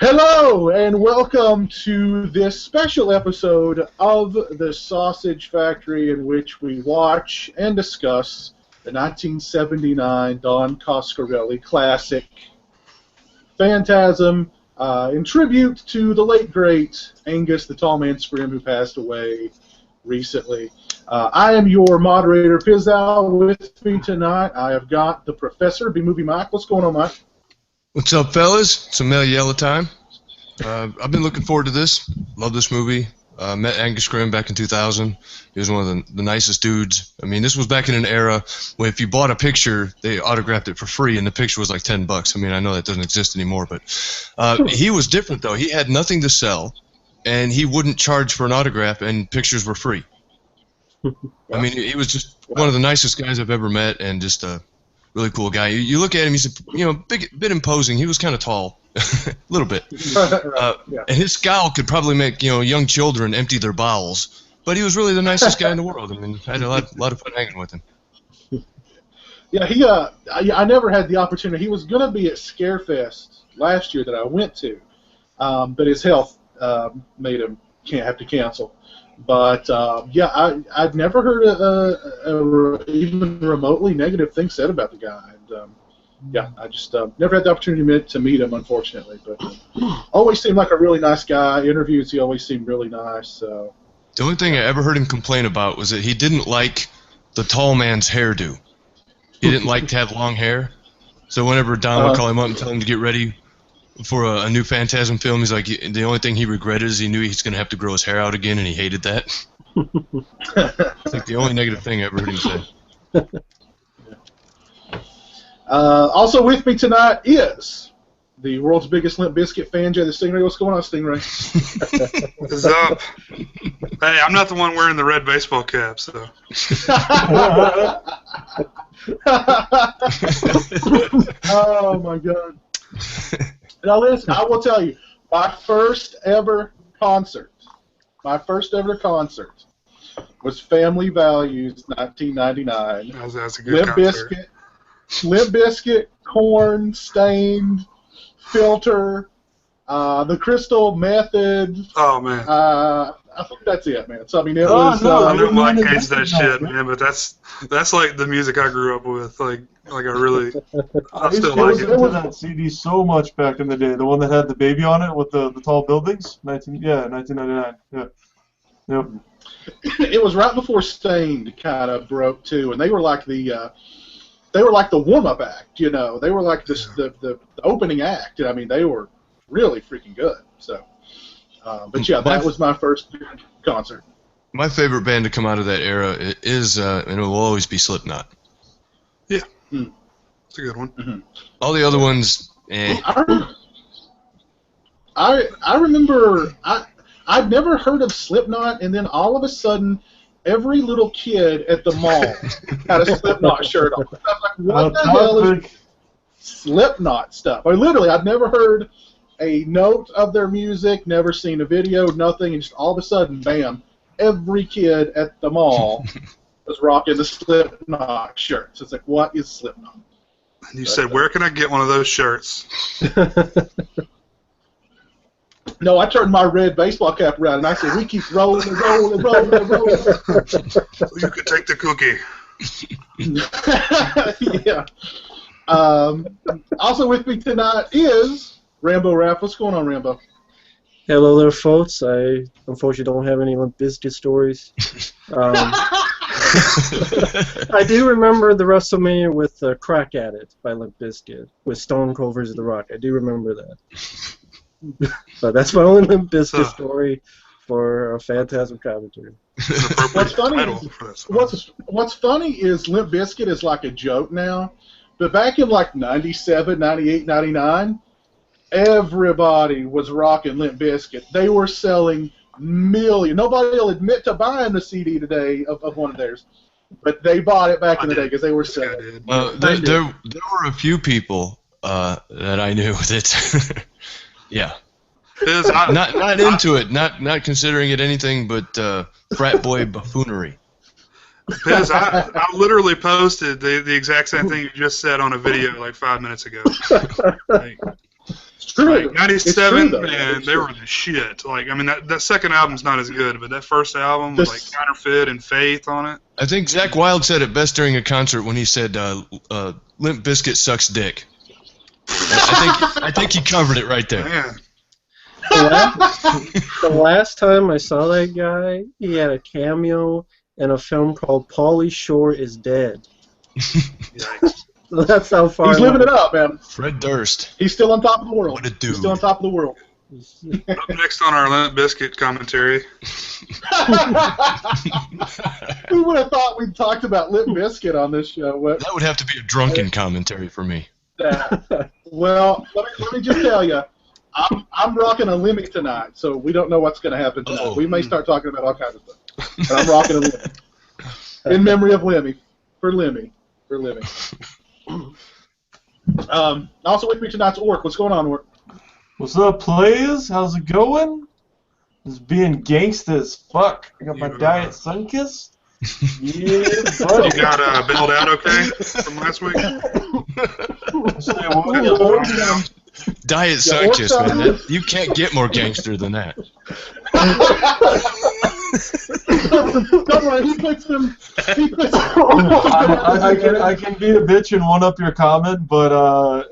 Hello and welcome to this special episode of The Sausage Factory, in which we watch and discuss the 1979 Don Coscarelli classic Phantasm, in tribute to the late great Angus the Tall Man Scrim, who passed away recently. I am your moderator, Pizzal. With me tonight, I have got the Professor, B-Movie Mike. What's going on, Mike? What's up, fellas? It's a Mel Yellow time. I've been looking forward to this. Love this movie. Met Angus Scrim back in 2000. He was one of the nicest dudes. I mean, this was back in an era where if you bought a picture, they autographed it for free, and the picture was like $10. I mean, I know that doesn't exist anymore, but he was different, though. He had nothing to sell, and he wouldn't charge for an autograph, and pictures were free. I mean, he was just one of the nicest guys I've ever met, and just a really cool guy. You look at him; he's a bit imposing. He was kind of tall, a little bit, and his scowl could probably make young children empty their bowels. But he was really the nicest guy in the world. I mean, I had a lot of fun hanging with him. Yeah, I never had the opportunity. He was going to be at Scarefest last year that I went to, but his health made him have to cancel. But I'd never heard a even remotely negative thing said about the guy. And I just never had the opportunity to meet him, unfortunately. But always seemed like a really nice guy. Interviews, he always seemed really nice. So the only thing I ever heard him complain about was that he didn't like the tall man's hairdo. He didn't like to have long hair. So whenever Don would call him up and tell him to get ready for a new Phantasm film, he's like, the only thing he regretted is he knew he's going to have to grow his hair out again, and he hated that. It's like the only negative thing I ever heard him say. Also with me tonight is the world's biggest Limp Bizkit fan, Jay the Stingray. What's going on, Stingray? What's up? Hey, I'm not the one wearing the red baseball cap, so. Oh, my God. Now listen, I will tell you, my first ever concert was Family Values, 1999. That's a good concert. Limp Bizkit, Korn, Stained, Filter, the Crystal Method. Oh man. I think that's it, man. So I mean, it was. I know Mike hates that shit, man, but that's like the music I grew up with. Like I still like it. I listened to that CD so much back in the day. The one that had the baby on it with the tall buildings. 1999. Yeah. Yep. It was right before Stained kind of broke too, and they were like the warm-up act. They were like the opening act. I mean, they were really freaking good. So, but yeah, that was my first concert. My favorite band to come out of that era is, and it will always be Slipknot. Yeah, it's a good one. Mm-hmm. All the other ones, eh. I remember I'd never heard of Slipknot, and then all of a sudden, every little kid at the mall had a Slipknot shirt on. I was like, what the hell is Slipknot stuff? Literally, I'd never heard a note of their music, never seen a video, nothing, and just all of a sudden, bam, every kid at the mall was rocking the Slipknot shirts. It's like, what is Slipknot? And you said, where can I get one of those shirts? No, I turned my red baseball cap around, and I said, we keep rolling. You could take the cookie. Yeah. Also with me tonight is Rambo Raff. What's going on, Rambo? Hello there, folks. I unfortunately don't have any Limp Bizkit stories. I do remember the WrestleMania with Crack At It by Limp Bizkit with Stone Cold vs. The Rock. I do remember that. But that's my only Limp Bizkit story for a Phantasm commentary. What's funny is Limp Bizkit is like a joke now, but back in like 97, 98, 99, everybody was rocking Limp Bizkit. They were selling millions. Nobody will admit to buying the CD today of one of theirs, but they bought it back in the day because they were selling. There were a few people that I knew that. Yeah. Not into it, not considering it anything but frat boy buffoonery. Piz, I literally posted the exact same thing you just said on a video like 5 minutes ago. It's true. Like, 97, though. man, they were the shit. Like, I mean, that second album's not as good, but that first album with, like, Counterfeit and Faith on it. I think Zach Wilde said it best during a concert when he said, Limp Bizkit sucks dick. I think he covered it right there. Man. The last time I saw that guy, he had a cameo in a film called Pauly Shore is Dead. Yikes. That's how far. He's living it up, man. Fred Durst. He's still on top of the world. What a dude. He's still on top of the world. Up next on our Limp Bizkit commentary. Who would have thought we'd talked about Limp Bizkit on this show? That would have to be a drunken commentary for me. Well, let me just tell you, I'm rocking a Lemmy tonight, so we don't know what's going to happen tonight. Uh-oh. We may start talking about all kinds of stuff. But I'm rocking a Lemmy. In memory of Lemmy. For Lemmy. Also with me tonight's Orc. What's going on, Orc? What's up, players? How's it going? Just being gangsta as fuck. I got my Diet Sunkist. Yeah, buddy. You got bailed out okay from last week? Diet Sunkist, man. You can't get more gangster than that. Don't worry, he puts them. I can be a bitch and one up your comment, but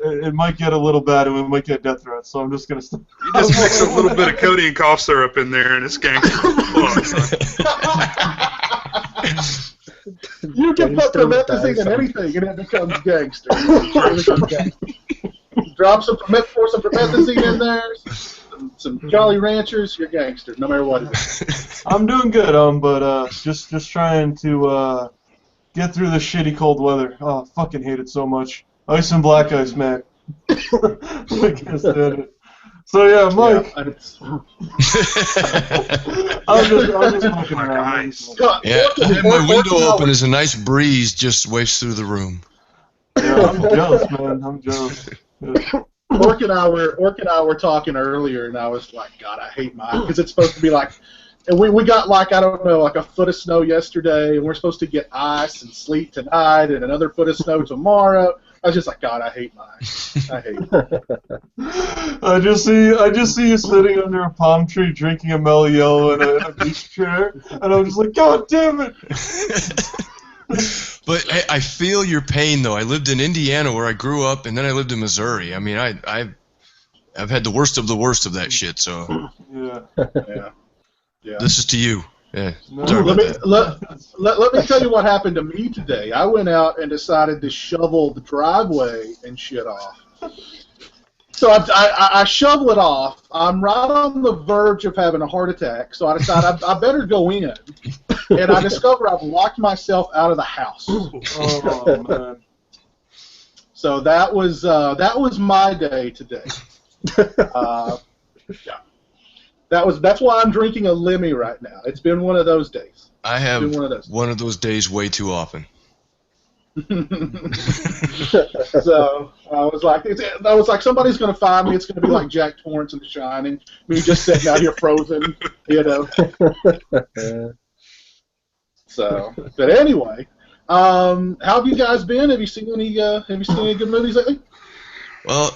it might get a little bad and we might get death threats. So I'm just gonna stop. You just mix a little bit of codeine cough syrup in there, and it's gangster. You can put promethazine in anything, and it becomes gangster. Drop some promethazine in there, some Jolly Ranchers, you're gangster, no matter what it is. I'm doing good, but just trying to get through the shitty cold weather. Oh, I fucking hate it so much. Ice and black ice, man. I can't stand it. So yeah, Mike. Yeah, I'm just fucking around. Nice. Yeah, I have my window open as a nice breeze just wafts through the room. Yeah, I'm jealous, man. I'm jealous. Yeah. Orc and I were talking earlier, and I was like, God, I hate mine, because it's supposed to be like, and we got like, I don't know, like a foot of snow yesterday, and we're supposed to get ice and sleet tonight, and another foot of snow tomorrow. I was just like, God, I hate mine. I hate it. I just see you sitting under a palm tree drinking a mellow yellow in a beach chair, and I'm just like, God damn it! But I feel your pain, though. I lived in Indiana, where I grew up, and then I lived in Missouri. I mean, I've had the worst of that shit. So Yeah. this is to you. Yeah. No. Sorry about that. Let me tell you what happened to me today. I went out and decided to shovel the driveway and shit off. So I shovel it off. I'm right on the verge of having a heart attack, so I decided I better go in. And I discover I've locked myself out of the house. Oh man. So that was my day today. Yeah. That's why I'm drinking a Lemmy right now. It's been one of those days. I have one of those days way too often. So I was like, somebody's going to find me. It's going to be like Jack Torrance in The Shining. Me just sitting out here frozen, you know. So, but anyway, how have you guys been? Have you seen any good movies lately? Well,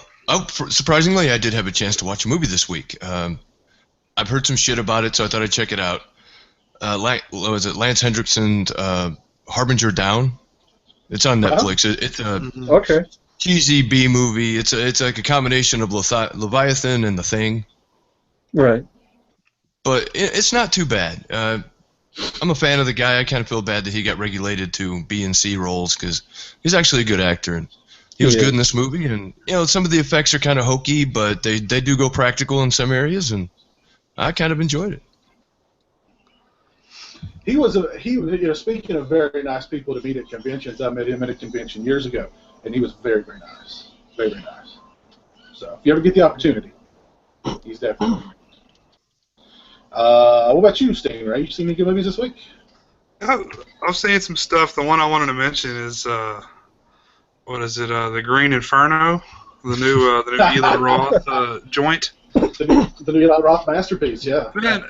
surprisingly, I did have a chance to watch a movie this week. I've heard some shit about it, so I thought I'd check it out. What was it? Lance Hendrickson's Harbinger Down. It's on Netflix. It's a cheesy B movie. It's like a combination of Leviathan and The Thing. Right. But it's not too bad. I'm a fan of the guy. I kind of feel bad that he got regulated to B and C roles because he's actually a good actor. And he was good in this movie. And some of the effects are kind of hokey, but they do go practical in some areas, and I kind of enjoyed it. He was speaking of very nice people to meet at conventions, I met him at a convention years ago, and he was very, very nice. Very, very nice. So if you ever get the opportunity, he's definitely. What about you, Stingray? You seen any good movies this week? I've seen some stuff. The one I wanted to mention is what is it? The Green Inferno, the new Eli Roth joint. The new Eli Roth masterpiece, yeah. Man,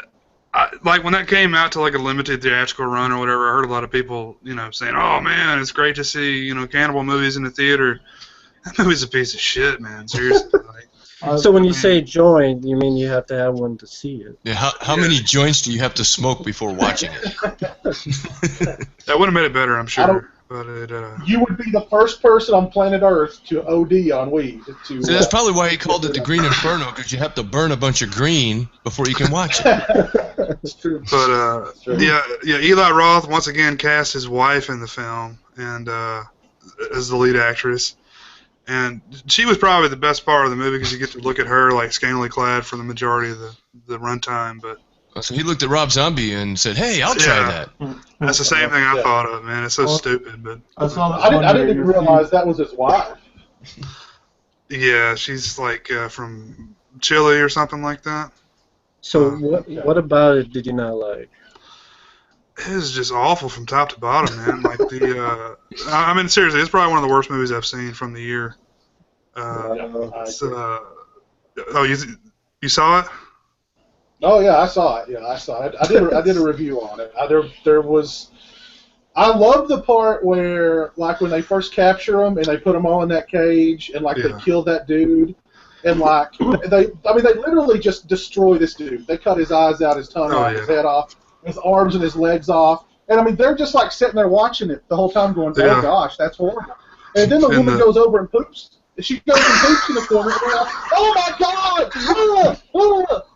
like when that came out to like a limited theatrical run or whatever, I heard a lot of people, saying, "Oh man, it's great to see, cannibal movies in the theater." That movie's a piece of shit, man. Seriously. So when you say joint, you mean you have to have one to see it? Yeah, how many joints do you have to smoke before watching it? That would have made it better, I'm sure. But it. You would be the first person on planet Earth to OD on weed. See, that's probably why he called it the Green Inferno, because you have to burn a bunch of green before you can watch it. It's true. But yeah, Eli Roth once again cast his wife in the film and as the lead actress, and she was probably the best part of the movie because you get to look at her like scantily clad for the majority of the runtime. But So he looked at Rob Zombie and said, "Hey, I'll try that." that's the same thing I thought of, man. It's so stupid, but I saw that. I didn't even realize that was his wife. yeah, she's like from Chile or something like that. So what about it did you not like? It was just awful from top to bottom, man. Like I mean, seriously, it's probably one of the worst movies I've seen from the year. You saw it? Oh yeah, I saw it. Yeah, I saw it. I did a review on it. I love the part where, like, when they first capture him and they put him all in that cage and like they kill that dude, and like they literally just destroy this dude. They cut his eyes out, his tongue off, his head off, his arms and his legs off, and I mean they're just like sitting there watching it the whole time, going, "Oh gosh, that's horrible." And then the woman goes over and poops. She goes and poops in the corner, and we're like, "Oh my God!"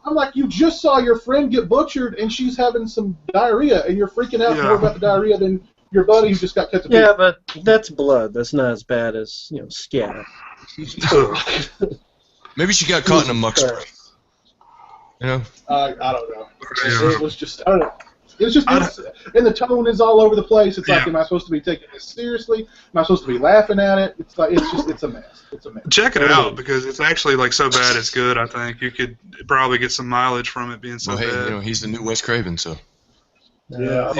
I'm like, "You just saw your friend get butchered, and she's having some diarrhea, and you're freaking out more about the diarrhea than your buddy who just got cut to pieces." Yeah, but that's blood. That's not as bad as scat. Maybe she got caught in a muck spray. You know? I don't know. It was just, I don't know. It was just, and the tone is all over the place. It's like, am I supposed to be taking this seriously? Am I supposed to be laughing at it? It's like, it's a mess. It's a mess. Check it out because it's actually like so bad it's good. I think you could probably get some mileage from it being so bad. He's the new Wes Craven, so. Yeah.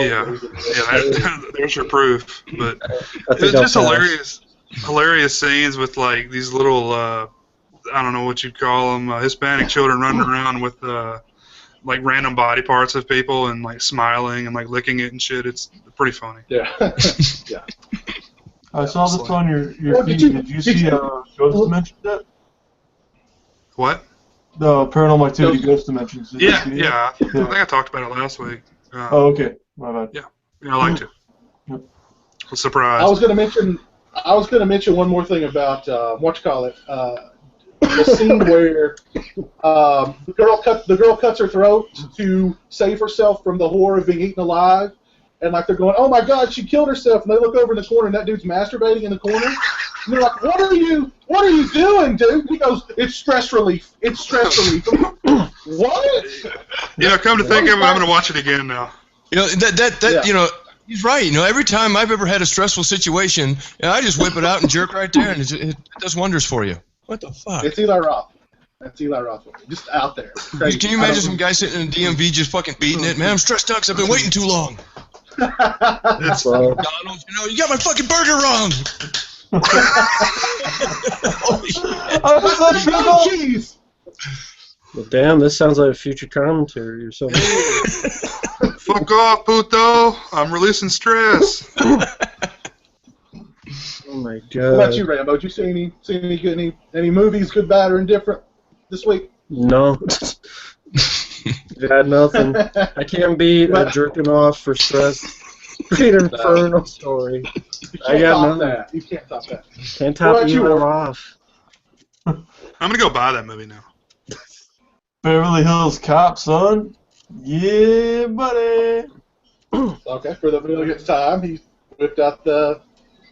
There's your proof. But it's just hilarious scenes with like these little, I don't know what you'd call them, Hispanic children running around with like random body parts of people and like smiling and like licking it and shit. It's pretty funny. Yeah. Yeah. I saw this on your feed. Did you see Ghost Dimensions yet? What? The Paranormal Activity Ghost Dimensions. Yeah. I think I talked about it last week. Oh, okay. My bad. Yeah, I liked it. Yep. I was surprised. I was going to mention one more thing about the scene where the girl cuts her throat to save herself from the horror of being eaten alive, and like they're going, "Oh my God, she killed herself!" And they look over in the corner, and that dude's masturbating in the corner. And they're like, "What are you doing, dude?" And he goes, "It's stress relief. It's stress relief." What? Come to think of it, I'm gonna watch it again now. He's right. Every time I've ever had a stressful situation, I just whip it out and jerk right there, and it does wonders for you. What the fuck? It's Eli Roth. That's Eli Roth. Just out there. Crazy. Can you imagine some guy sitting in a DMV just fucking beating it? Man, I'm stressed out because I've been waiting too long. It's McDonald's. You got my fucking burger wrong. Holy shit. Jeez. Well, damn, this sounds like a future commentary or something. Fuck off, puto. I'm releasing stress. Oh my God. What about you, Rambo? Did you see any movies, good, bad, or indifferent this week? No. Got nothing. I can't beat a jerking off for stress. Green Inferno story. I got that. You can't top that. Can't top Eli Roth. I'm gonna go buy that movie now. Beverly Hills Cop, son. Yeah, buddy. Okay, for the millionth time, he whipped out the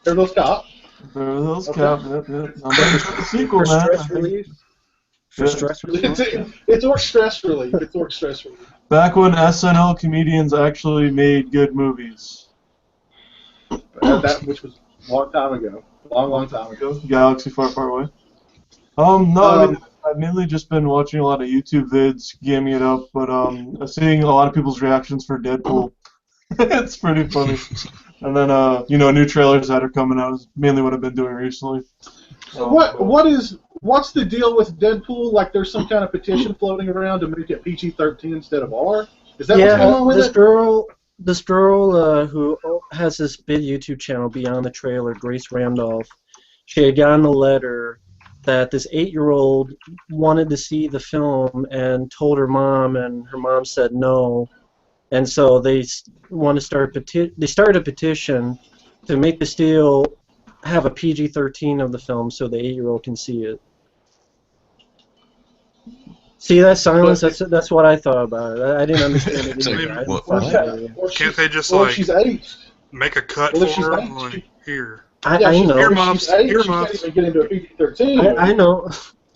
Beverly Hills Cop. Beverly Hills Cop. Yep. I'm ready for the sequel, man. Stress relief. For stress relief. It's work stress relief. It's work stress relief. Back when SNL comedians actually made good movies. Which was a long time ago. Long time ago. Galaxy Far, Far Away. I mean, I've mainly just been watching a lot of YouTube vids, gamming it up, but seeing a lot of people's reactions for Deadpool. It's pretty funny. And then, new trailers that are coming out is mainly what I've been doing recently. What's the deal with Deadpool? Like, there's some kind of petition floating around to make it PG-13 instead of R? Is that what's going on with this girl who has this big YouTube channel, Beyond the Trailer, Grace Randolph, she had gotten a letter that this 8-year-old wanted to see the film and told her mom, and her mom said no. And so they want to they started a petition to make the deal have a PG-13 of the film so the 8-year-old can see it. See that silence? That's what I thought about it. I didn't understand it either. Can't they just she's 8. make a cut for her? Like, here. I know. Earmuffs. She can't even get into a PG-13.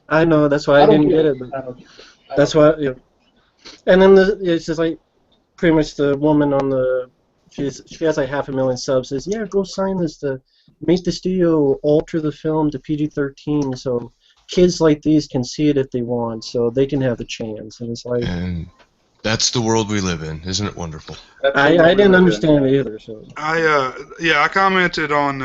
I know. That's why I didn't get it. But that's why. You know. And then it's just like pretty much the woman on the she has like 500,000 subs. Says, yeah, go sign this to make the studio alter the film to PG-13 so kids like these can see it if they want, so they can have the chance. And it's like. And that's the world we live in, isn't it wonderful? I didn't understand it either. So I commented on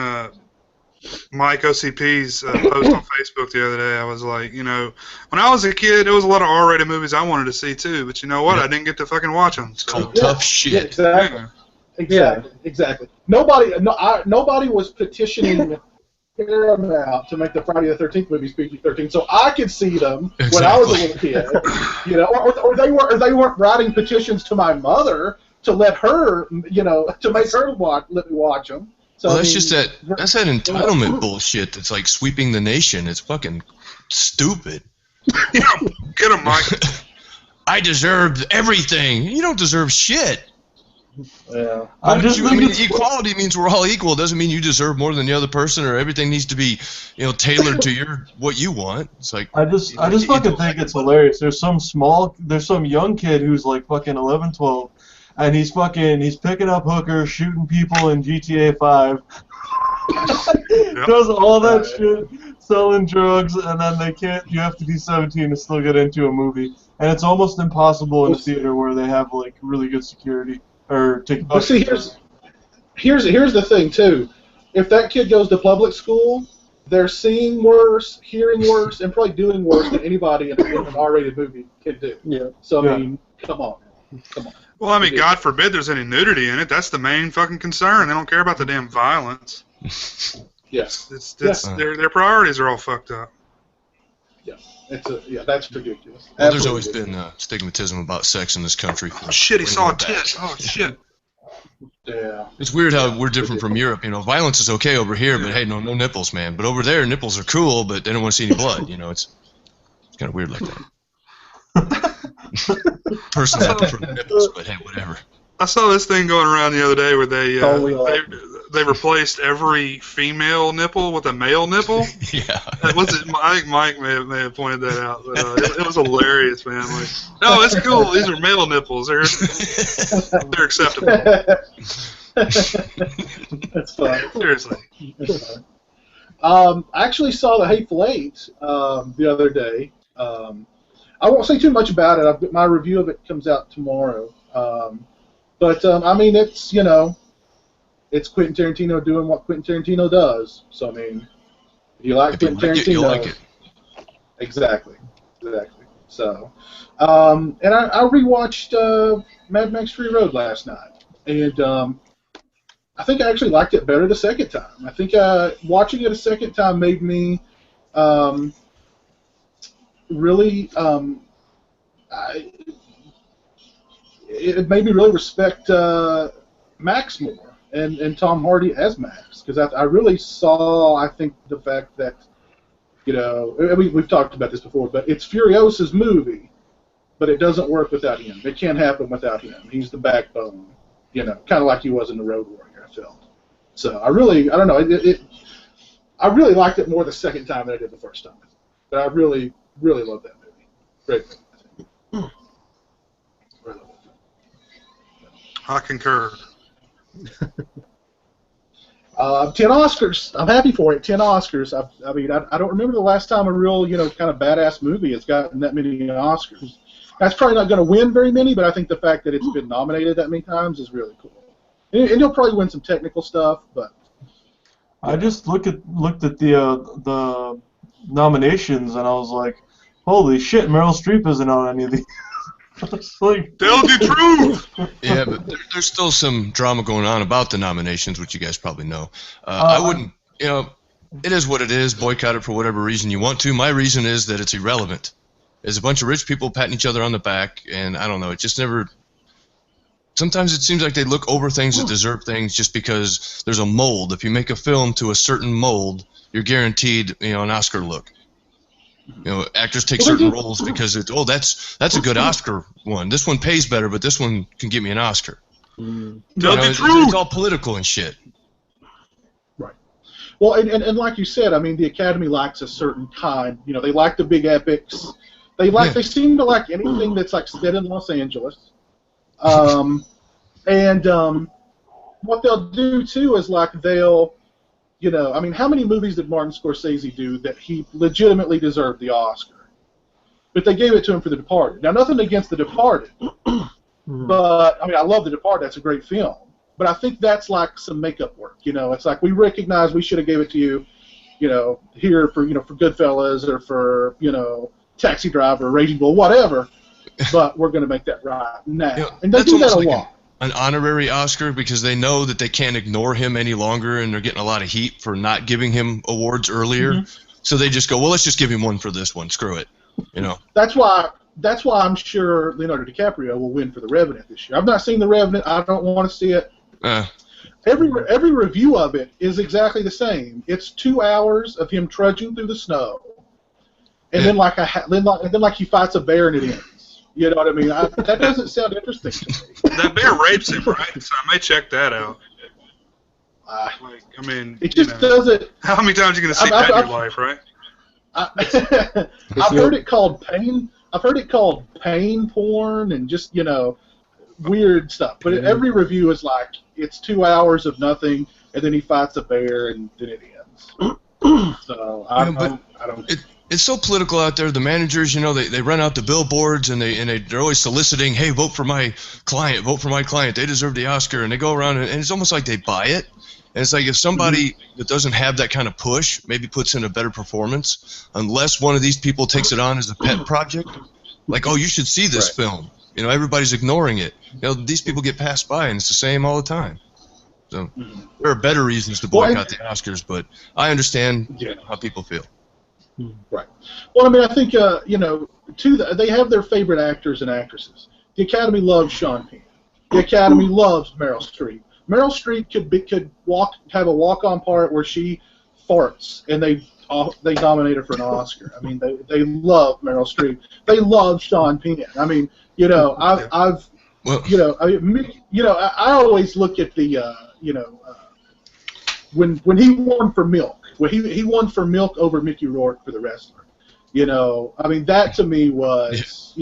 Mike OCP's post on Facebook the other day. I was like, you know, when I was a kid, there was a lot of R-rated movies I wanted to see too, but you know what? I didn't get to fucking watch them. It's called tough shit. Yeah, exactly. Nobody was petitioning Paramount to make the Friday the 13th movies PG-13, so I could see them when I was a little kid. You know, or they weren't writing petitions to my mother to let her, you know, to make her let me watch them. So well, that's that entitlement bullshit that's like sweeping the nation. It's fucking stupid. Get him, Mike. I deserve everything. You don't deserve shit. Yeah. I mean, equality means we're all equal. It doesn't mean you deserve more than the other person, or everything needs to be, you know, tailored to what you want. It's like I just fucking think it's hilarious. There's some young kid who's like fucking 11, 12, and he's picking up hookers, shooting people in GTA 5. Does all that shit, selling drugs, and then you have to be 17 to still get into a movie, and it's almost impossible in a theater where they have like really good security. But see, here's the thing too. If that kid goes to public school, they're seeing worse, hearing worse, and probably doing worse than anybody in an R-rated movie can do. Yeah. So I mean, come on. Well, I mean, God forbid there's any nudity in it. That's the main fucking concern. They don't care about the damn violence. Yes. Their priorities are all fucked up. Yeah. That's ridiculous. Well, there's always been stigmatism about sex in this country. Oh, shit, he saw a tit. Oh, shit. Yeah. It's weird how we're different from Europe. You know, violence is okay over here, but hey, no nipples, man. But over there, nipples are cool, but they don't want to see any blood. You know, it's kind of weird like that. Personally, I prefer nipples, but hey, whatever. I saw this thing going around the other day where they replaced every female nipple with a male nipple. Yeah. I think Mike may have pointed that out, but it was hilarious, man. Like, no, it's cool. These are male nipples. They're acceptable. That's fine. Seriously. That's fine. I actually saw The Hateful Eight the other day. I won't say too much about it. My review of it comes out tomorrow. But I mean, it's, you know, it's Quentin Tarantino doing what Quentin Tarantino does. So I mean, if you like Quentin Tarantino, you like it. Exactly. So, and I rewatched Mad Max Fury Road last night, and I think I actually liked it better the second time. I think watching it a second time made me really. It made me really respect Max more and Tom Hardy as Max, because I really saw, I think, the fact that, you know, we've talked about this before, but it's Furiosa's movie, but it doesn't work without him. It can't happen without him. He's the backbone, you know, kind of like he was in The Road Warrior, I felt. So I don't know, I really liked it more the second time than I did the first time. But I really, really love that movie. Great movie. I concur. 10 Oscars. I'm happy for it. 10 Oscars. I mean, I don't remember the last time a real, you know, kind of badass movie has gotten that many Oscars. That's probably not going to win very many, but I think the fact that it's been nominated that many times is really cool. And he'll probably win some technical stuff, but. I just looked at the nominations and I was like, holy shit, Meryl Streep isn't on any of these. Like, tell the truth. Yeah, but there's still some drama going on about the nominations, which you guys probably know. I wouldn't, you know, it is what it is. Boycott it for whatever reason you want to. My reason is that it's irrelevant. There's a bunch of rich people patting each other on the back, and I don't know. It just never. Sometimes it seems like they look over things that deserve things just because there's a mold. If you make a film to a certain mold, you're guaranteed, an Oscar look. Actors take certain roles because that's a good Oscar one. This one pays better, but this one can get me an Oscar. It's all political and shit. Right. Well, and like you said, I mean, the Academy likes a certain kind. They like the big epics. They seem to like anything that's like set in Los Angeles. And what they'll do too is like they'll, I mean, how many movies did Martin Scorsese do that he legitimately deserved the Oscar? But they gave it to him for The Departed. Now, nothing against The Departed, but I mean, I love The Departed. That's a great film. But I think that's like some makeup work. It's like we recognize we should have gave it to you, here for for Goodfellas or for Taxi Driver, Raging Bull, whatever. But we're going to make that right now, and they do that a lot. An honorary Oscar because they know that they can't ignore him any longer, and they're getting a lot of heat for not giving him awards earlier. So they just go, well, let's just give him one for this one. Screw it, That's why I'm sure Leonardo DiCaprio will win for The Revenant this year. I've not seen The Revenant. I don't want to see it. Every review of it is exactly the same. It's 2 hours of him trudging through the snow, and then like he fights a bear and it ends. You know what I mean? That doesn't sound interesting to me. That bear rapes him, right? So I may check that out. It just doesn't. How many times are you going to see that in your life, right? I've heard it called pain. I've heard it called pain porn and just weird stuff. But every review is like it's 2 hours of nothing, and then he fights a bear, and then it ends. So I don't. It's so political out there. The managers, they run out the billboards and they're always soliciting, hey, vote for my client, vote for my client. They deserve the Oscar, and they go around and it's almost like they buy it. And it's like if somebody that doesn't have that kind of push maybe puts in a better performance, unless one of these people takes it on as a pet project, like, oh, you should see this film. Everybody's ignoring it. These people get passed by, and it's the same all the time. So there are better reasons to boycott the Oscars, but I understand how people feel. Right. Well, I mean, I think they have their favorite actors and actresses. The Academy loves Sean Penn. The Academy loves Meryl Streep. Meryl Streep could have a walk-on part where she farts, and they nominate her for an Oscar. I mean, they love Meryl Streep. They love Sean Penn. I mean, I always look at the when he won for Milk. Well, he won for Milk over Mickey Rourke for The Wrestler. I mean, that to me was,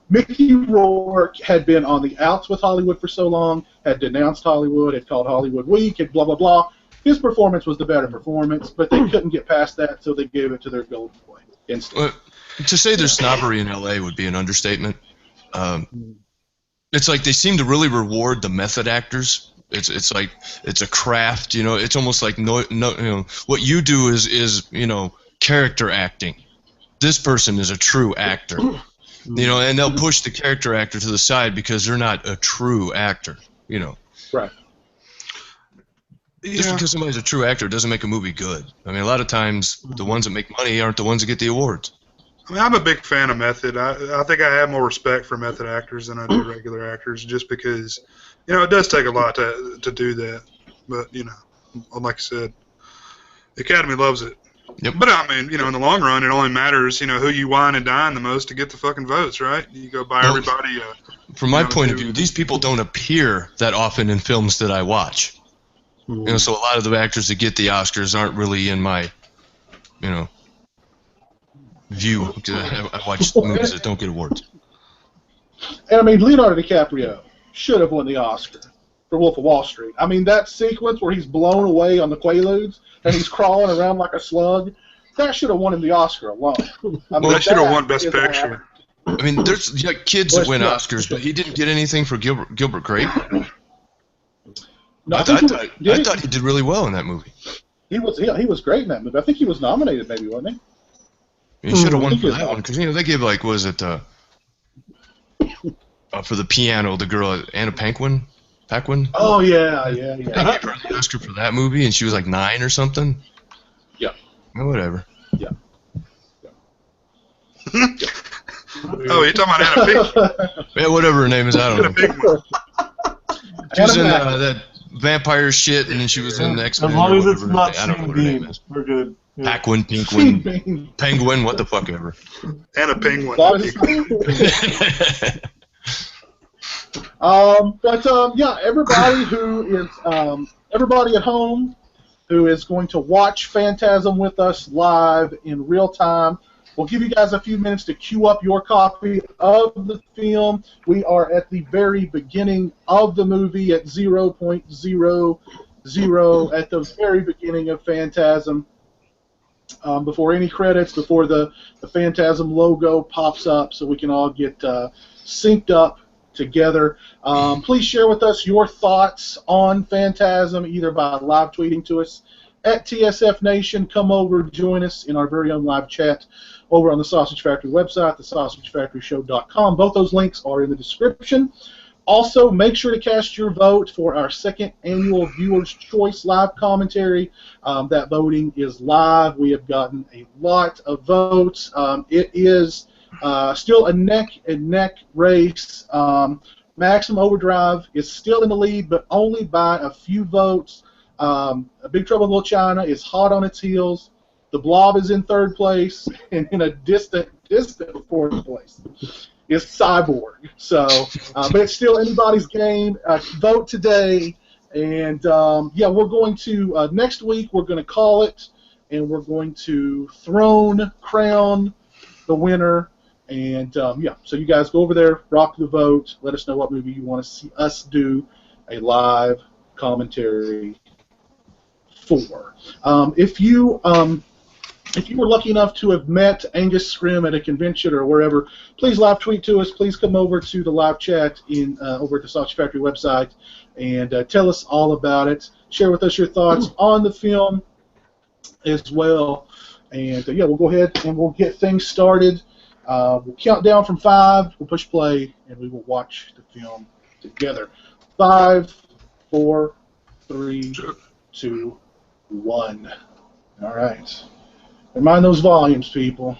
Mickey Rourke had been on the outs with Hollywood for so long, had denounced Hollywood, had called Hollywood weak, and blah, blah, blah. His performance was the better performance, but they couldn't get past that, so they gave it to their golden boy instead. To say there's snobbery in L.A. would be an understatement. It's like they seem to really reward the method actors. It's like it's a craft, It's almost like what you do is character acting. This person is a true actor, and they'll push the character actor to the side because they're not a true actor, Right. Just because somebody's a true actor doesn't make a movie good. I mean, a lot of times the ones that make money aren't the ones that get the awards. I mean, I'm a big fan of method. I think I have more respect for method actors than I do regular actors, just because, it does take a lot to do that. But, like I said, the Academy loves it. Yep. But, I mean, in the long run, it only matters, who you wine and dine the most to get the fucking votes, right? You go buy everybody. From my point of view, these people don't appear that often in films that I watch. So a lot of the actors that get the Oscars aren't really in my, view. I watch movies that don't get awards. And I mean, Leonardo DiCaprio should have won the Oscar for Wolf of Wall Street. I mean, that sequence where he's blown away on the Quaaludes and he's crawling around like a slug, that should have won him the Oscar alone. I mean, that should have won Best Picture. I mean, there's kids that win Oscars, but he didn't get anything for Gilbert Grape. No, I thought he did really well in that movie. He was great in that movie. I think he was nominated, maybe, wasn't he? He should have won for that one because they gave for the piano, the girl Anna Paquin. Oh yeah. They gave her the Oscar for that movie, and she was like 9 or something. Yeah. Whatever. Yeah. Oh, you're talking about Anna Pink? Yeah, whatever her name is, I don't know. Pigman. She was in that vampire shit, and then she was in X-Men. As long as it's whatever. not I don't know Sean what her name Bean, is. we're good. Yeah. Paquin, Pinkwin, Penguin, what the fuck ever. Anna Penguin. Yeah, everybody who is everybody at home who is going to watch Phantasm with us live in real time. We'll give you guys a few minutes to queue up your copy of the film. We are at the very beginning of the movie at 0.00 at the very beginning of Phantasm. Before any credits, before the Phantasm logo pops up, so we can all get synced up together. Please share with us your thoughts on Phantasm, either by live tweeting to us at TSF Nation. Come over, join us in our very own live chat over on the Sausage Factory website, thesausagefactoryshow.com. Both those links are in the description. Also, make sure to cast your vote for our second annual Viewer's Choice live commentary. That voting is live. We have gotten a lot of votes. It is still a neck-and-neck race. Maximum Overdrive is still in the lead, but only by a few votes. Big Trouble in Little China is hot on its heels. The Blob is in third place, and in a distant fourth place is Cyborg. So, but it's still anybody's game. Vote today, and yeah, we're going to next week. We're going to call it, and we're going to crown the winner. And yeah, so you guys go over there, rock the vote. Let us know what movie you want to see us do a live commentary for. If you were lucky enough to have met Angus Scrim at a convention or wherever, please live tweet to us. Please come over to the live chat over at the Sausage Factory website and tell us all about it. Share with us your thoughts on the film as well. And yeah, we'll go ahead and we'll get things started. We'll count down from 5. We'll push play, and we will watch the film together. 5, 4, 3, 2, 1. All right. Mind those volumes, people.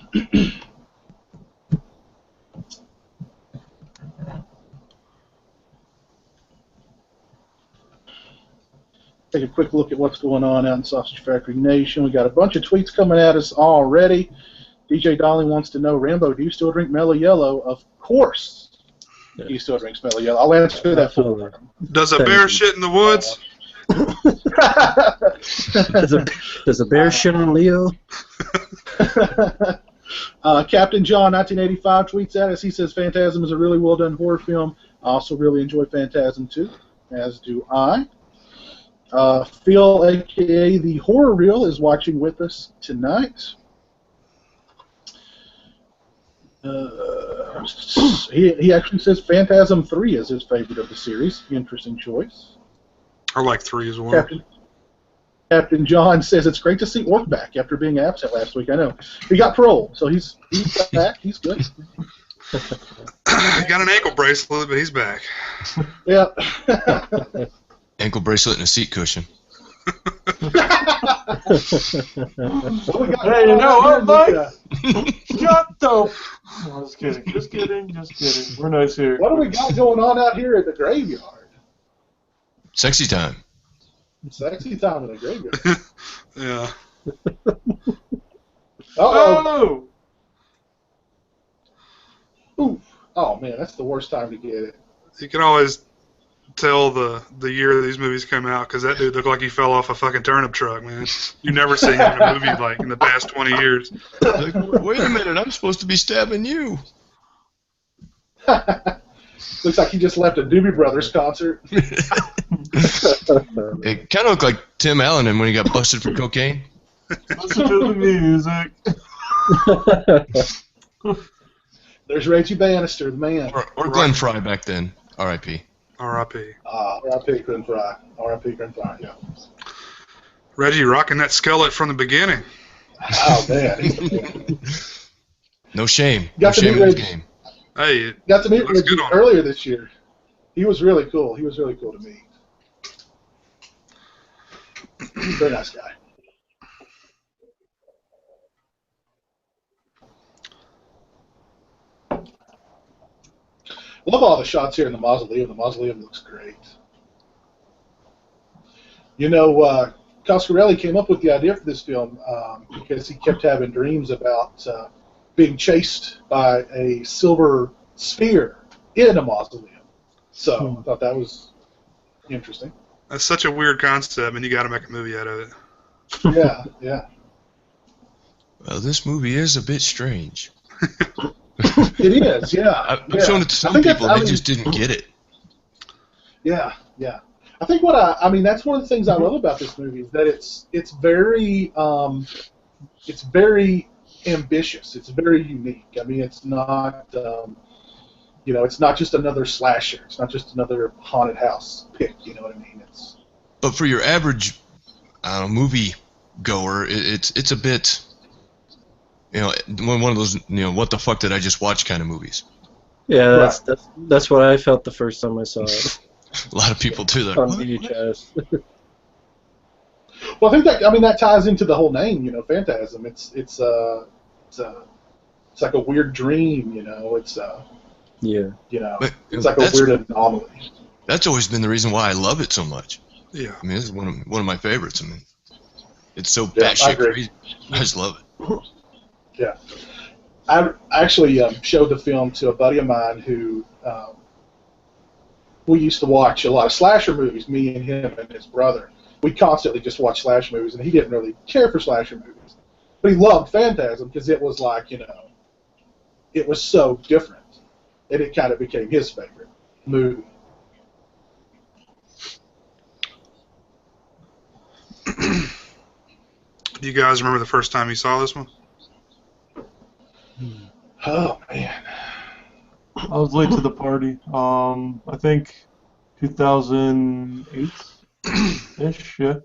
Take a quick look at what's going on out in Sausage Factory Nation. We got a bunch of tweets coming at us already. DJ Dolly wants to know, Rambo, do you still drink Mellow Yellow? Of course. Yeah. He still drinks Mellow Yellow. I'll answer that for him. Does a bear shit in the woods? Does a bear shit on Leo? Captain John 1985 tweets at us. He says Phantasm is a really well done horror film. I also really enjoy Phantasm too, as do I. Phil, aka the Horror Reel, is watching with us tonight. He actually says Phantasm 3 is his favorite of the series. Interesting choice. I like 3 as well. Captain John says it's great to see Orc back after being absent last week. I know. He got parole, so he's back. He's good. He got an ankle bracelet, but he's back. Yeah. Ankle bracelet and a seat cushion. Hey, you know what, Mike? Shut the... No, just kidding. We're nice here. What do we got going on out here at the graveyard? Sexy time. Sexy time in the graveyard. Yeah. Uh-oh. Ooh. Oh, man, that's the worst time to get it. You can always tell the year these movies come out because that dude looked like he fell off a fucking turnip truck, man. You never see him in a movie like in the past 20 years. Like, wait a minute, I'm supposed to be stabbing you. Looks like he just left a Doobie Brothers concert. It kind of looked like Tim Allen when he got busted for cocaine. Listen to the music. There's Reggie Bannister, the man. Or Glenn Fry back then. R.I.P. R.I.P. R.I.P. Glenn Fry. R.I.P. Glenn Fry, yeah. Reggie rocking that skillet from the beginning. Oh, man. No shame. No shame in his game. Hey, got to meet Reggie earlier this year. He was really cool. He was really cool to meet. Very nice guy. Love all the shots here in the mausoleum. The mausoleum looks great. You know, Coscarelli came up with the idea for this film because he kept having dreams about being chased by a silver sphere in a mausoleum. So I thought that was interesting. That's such a weird concept, and you got to make a movie out of it. Yeah, yeah. Well, this movie is a bit strange. It is, yeah. I've shown it to some people, and they just didn't get it. Yeah, yeah. I think I mean, that's one of the things I love about this movie is that it's very ambitious. It's very unique. I mean, it's not, it's not just another slasher. It's not just another haunted house pick. You know what I mean? But for your average movie goer, it's a bit, one of those, what the fuck did I just watch kind of movies. Yeah, that's what I felt the first time I saw it. A lot of people do that. On VHS. Well, I think that ties into the whole name, Phantasm. It's like a weird dream, It's it's like a weird anomaly. That's always been the reason why I love it so much. Yeah. I mean, it's one of my favorites. I mean, it's so batshit crazy. I just love it. Yeah. I actually showed the film to a buddy of mine who we used to watch a lot of slasher movies, me and him and his brother. We constantly just watched slasher movies, and he didn't really care for slasher movies. But he loved Phantasm because it was like, it was so different. And it kind of became his favorite movie. Do you guys remember the first time you saw this one? Oh, man. I was late to the party. I think 2008-ish, yeah.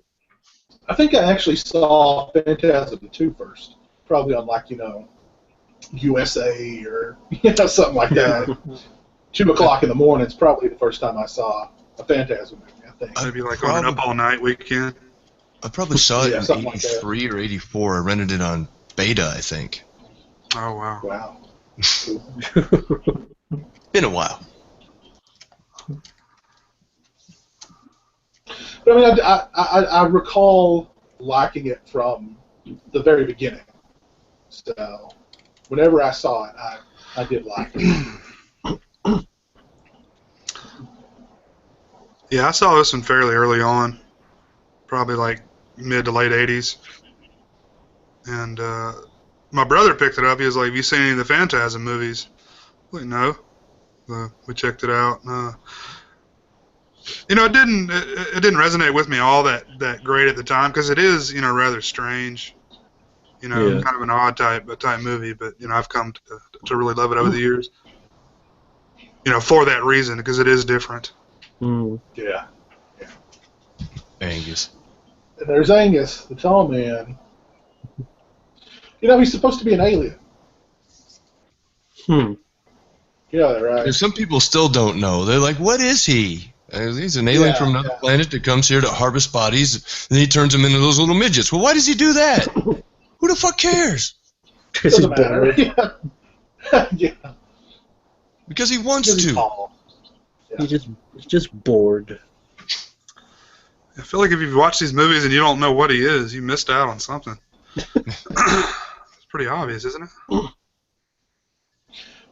I think I actually saw Phantasm 2 first. Probably on, USA or, something like that. 2 o'clock in the morning is probably the first time I saw a Phantasm movie, I think. Maybe on an Up All Night weekend. I probably saw it in like 83 or 84. I rented it on Beta, I think. Oh, wow. Wow. Been a while. But I mean, I recall liking it from the very beginning. So whenever I saw it, I did like it. Yeah, I saw this one fairly early on, probably like mid to late 80s. And my brother picked it up. He was like, "Have you seen any of the Phantasm movies?" I'm like, no. We checked it out. It didn't resonate with me all that great at the time because it is rather strange. Kind of an odd type movie, but I've come to really love it over the years. For that reason, because it is different. Mm. Yeah. Angus. And there's Angus, the tall man. He's supposed to be an alien. Yeah, right. Some people still don't know. They're like, what is he? He's an alien from another planet that comes here to harvest bodies, and he turns them into those little midgets. Well, why does he do that? Who the fuck cares? Because he's bored. Yeah. Because he wants to. Yeah. He's just bored. I feel like if you've watched these movies and you don't know what he is, you missed out on something. It's pretty obvious, isn't it? Well,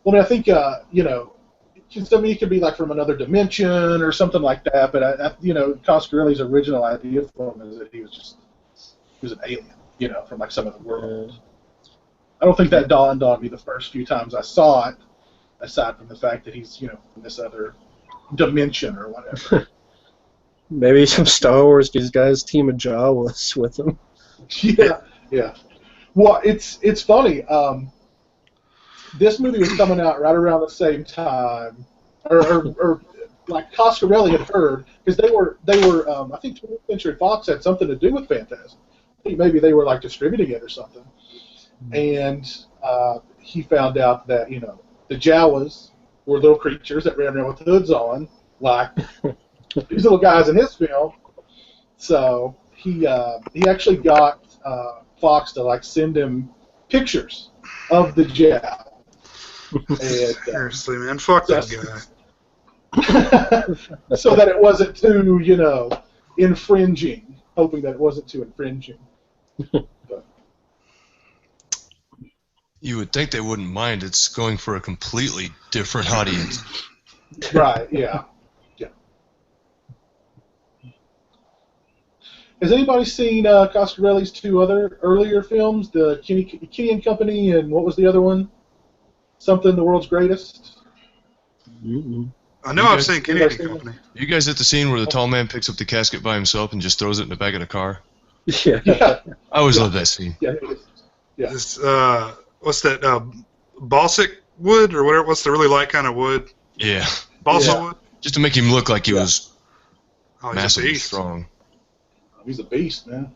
I mean, I think, it could be like from another dimension or something like that, but, Coscarelli's original idea for him is that he was an alien, from like some other world. I don't think that dawned on me the first few times I saw it, aside from the fact that he's, from this other dimension or whatever. Maybe some Star Wars guys team of Jawas with him. Yeah. Well, it's funny. This movie was coming out right around the same time, or like Coscarelli had heard because they were. I think 20th Century Fox had something to do with Phantasm. I think maybe they were like distributing it or something, and he found out that the Jawas were little creatures that ran around with hoods on, like these little guys in his film. So he actually got Fox to send him pictures of the Jawa. And, seriously, man, fuck that guy. so that it wasn't too, infringing, hoping that it wasn't too infringing. But. You would think they wouldn't mind. It's going for a completely different audience. Right, yeah. Has anybody seen Coscarelli's two other earlier films, the Kenny and Company, and what was the other one? Something, The World's Greatest? Mm-mm. I know I've seen Kenny and Company. You guys at the scene where the tall man picks up the casket by himself and just throws it in the back of the car? Yeah. I always love that scene. Yeah. This, what's that? Balsamic wood or whatever? What's the really light kind of wood? Yeah. Balsa wood. Just to make him look like he was Oh, he's a massively beast. strong. He's a beast, man.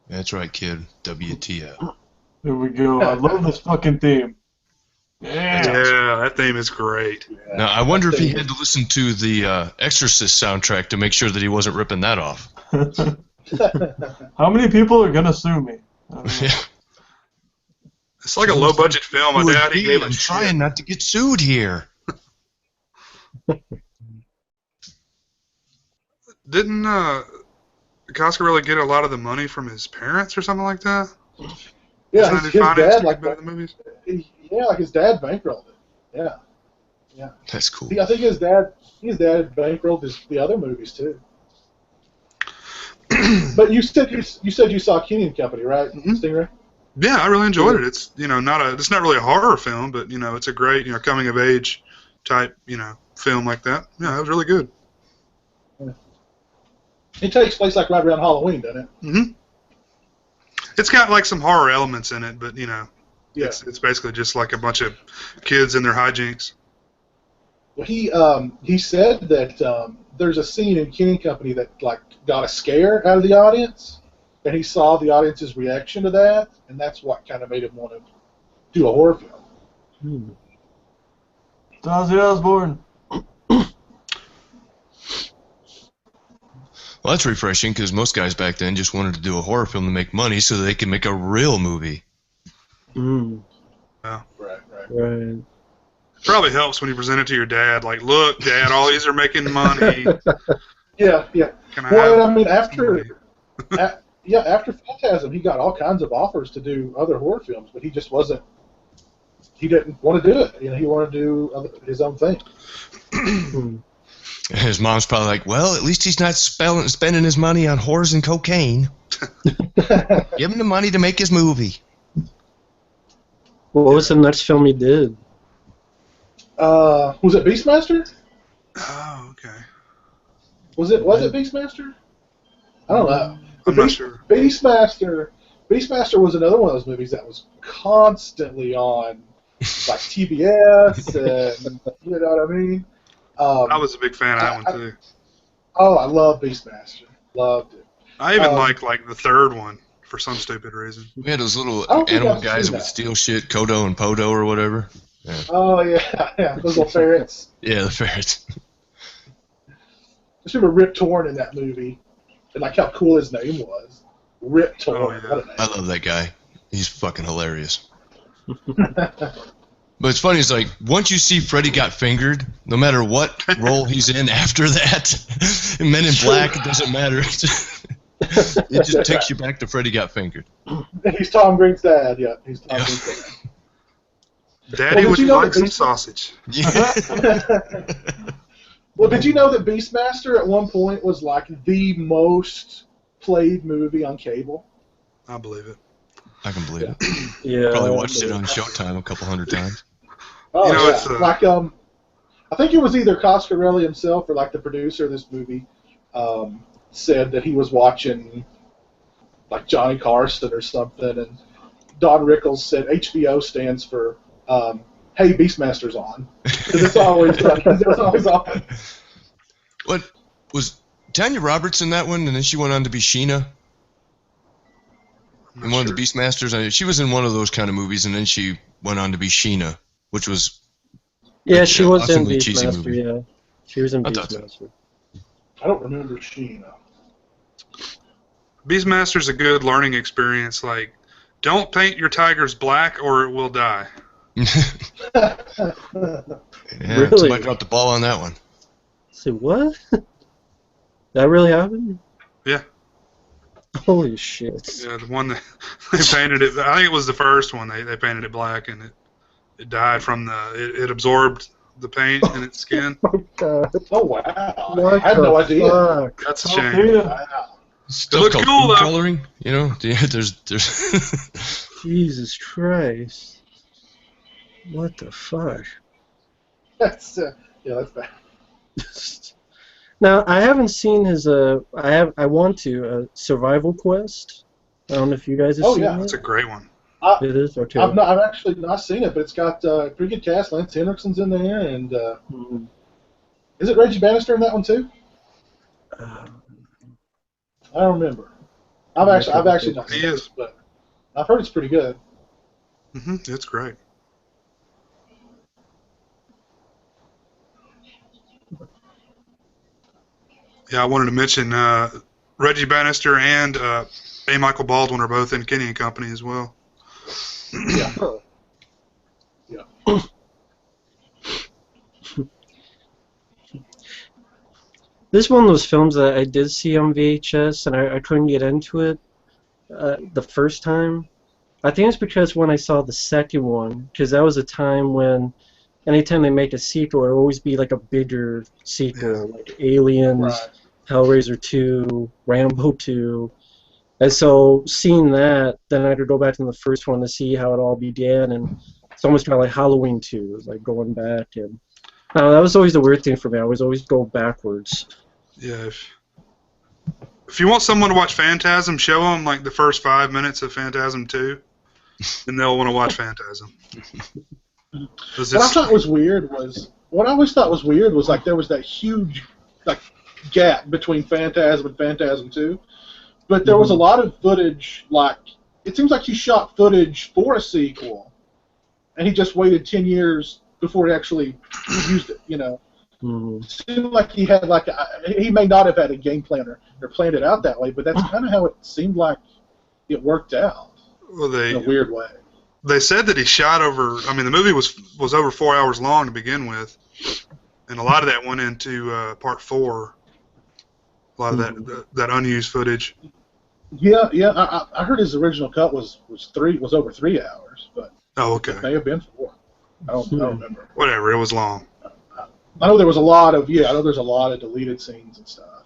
That's right, kid. WTF. There we go. I love this fucking theme. Yeah. Yeah, that theme is great. Yeah. Now, I wonder if he had to listen to the Exorcist soundtrack to make sure that he wasn't ripping that off. How many people are gonna sue me? Yeah. It's like a low-budget film. I doubt he gave a I'm shit. trying not to get sued here. Didn't Coscarelli get a lot of the money from his parents or something like that? Yeah, Trying to his finance dad, to like, get the movies? his dad bankrolled it. Yeah. That's cool. I think his dad bankrolled the other movies too. But you said you saw Kenny and Company, right, Stingray? Yeah, I really enjoyed it. It's it's not really a horror film, but it's a great coming of age type film like that. Yeah, it was really good. Yeah. It takes place like right around Halloween, doesn't it? Mm-hmm. It's got like some horror elements in it, but Yeah. it's basically just like a bunch of kids and their hijinks. Well, he said that there's a scene in Kenny and Company that like got a scare out of the audience, and he saw the audience's reaction to that, and that's what kind of made him want to do a horror film. It's Ozzy Osbourne. Well, that's refreshing because most guys back then just wanted to do a horror film to make money so they could make a real movie. Mm. Yeah. Right. Probably helps when you present it to your dad. Like, look, Dad, all these are making money. Yeah. Can I Well, have I mean, after money? after Phantasm, he got all kinds of offers to do other horror films, but he just wasn't. He didn't want to do it. He wanted to do his own thing. His mom's probably like, well, at least he's not spending his money on whores and cocaine. Give him the money to make his movie. What was the next film he did? Was it Beastmaster? Oh, okay. Was it Beastmaster? I don't know. I'm not sure. Beastmaster was another one of those movies that was constantly on, like TBS, and you know what I mean. I was a big fan of that one too. I love Beastmaster. Loved it. I even like the third one for some stupid reason. We had those little I don't think animal I've guys seen that would that. steal shit, Kodo and Podo or whatever. Yeah, Oh yeah, those little ferrets. yeah, the ferrets. I just remember Rip Torn in that movie, and like how cool his name was. Rip Torn. Oh, yeah. What a name. I love that guy. He's fucking hilarious. But it's funny, it's like, once you see Freddy Got Fingered, no matter what role he's in after that, in Men in Black, it doesn't matter. It just takes you back to Freddy Got Fingered. He's Tom Green's dad. Yeah, he's Tom Yeah. Green's dad. Daddy, Well, would did you you know like that some Beast- sausage? Yeah. Well, did you know that Beastmaster at one point was like the most played movie on cable? I believe it. I can believe it. Yeah. Probably watched it on Showtime a couple hundred times. Oh You know, yeah, it's, like I think it was either Coscarelli himself or like the producer of this movie said that he was watching like Johnny Carson or something, and Don Rickles said HBO stands for Hey Beastmaster's on, because it's always on. What was Tanya Roberts in that one, and then she went on to be Sheena I'm in not one sure. of the Beastmasters? I mean, she was in one of those kind of movies, and then she went on to be Sheena, which was Yeah, she was in awesomely cheesy Beastmaster. movie. Yeah, she was in I thought so. Beastmaster. I don't remember Sheena. Beastmaster's a good learning experience. Like, don't paint your tigers black or it will die. Yeah, Really? somebody dropped the ball on that one. Say what? That really happened? Yeah. Holy shit! Yeah, the one that they painted it. I think it was the first one. They painted it black, and it died from it absorbed the paint in its skin. Oh god! Oh wow! What I had the no idea. fuck? That's a Oh, shame. Peter. Wow. Stuff looked called cool, food though. coloring. You know, there's Jesus Christ! What the fuck? That's yeah, that's bad. Now I haven't seen his I want to Survival Quest. I don't know if you guys have Oh, seen yeah. That's a it. great one. It is okay. I've actually not seen it, but it's got pretty good cast. Lance Henriksen's in there, and Hmm. is it Reggie Bannister in that one too? Uh, I don't remember. I've actually not He seen is. it, but I've heard it's pretty good. It's great. Yeah, I wanted to mention Reggie Bannister and A. Michael Baldwin are both in Kenny and Company as well. Yeah. Yeah. This one of those films that I did see on VHS and I couldn't get into it the first time. I think it's because when I saw the second one, because that was a time when anytime they make a sequel, it would always be like a bigger sequel, like Aliens, Right. Hellraiser 2, Rambo 2. And so seeing that, then I could go back to the first one to see how it all began, and it's almost kind of like Halloween 2, like going back. And that was always the weird thing for me. I was always go backwards. Yeah. If you want someone to watch Phantasm, show them like the first 5 minutes of Phantasm 2, and they'll want to watch Phantasm. What I thought was weird was what I always thought was weird was like there was that huge like gap between Phantasm and Phantasm 2, but there was a lot of footage. Like it seems like he shot footage for a sequel, and he just waited 10 years before he actually used it. You know, it seemed like he had he may not have had a game plan or planned it out that way, but that's kind of how it seemed like it worked out Well, in a weird way. they said that he shot over. I mean, the movie was over 4 hours long to begin with, and a lot of that went into part 4. A lot of that unused footage. Yeah. I heard his original cut was over 3 hours, but Oh, okay. it may have been 4. I don't remember. Whatever. It was long. I know there was a lot of there's a lot of deleted scenes and stuff.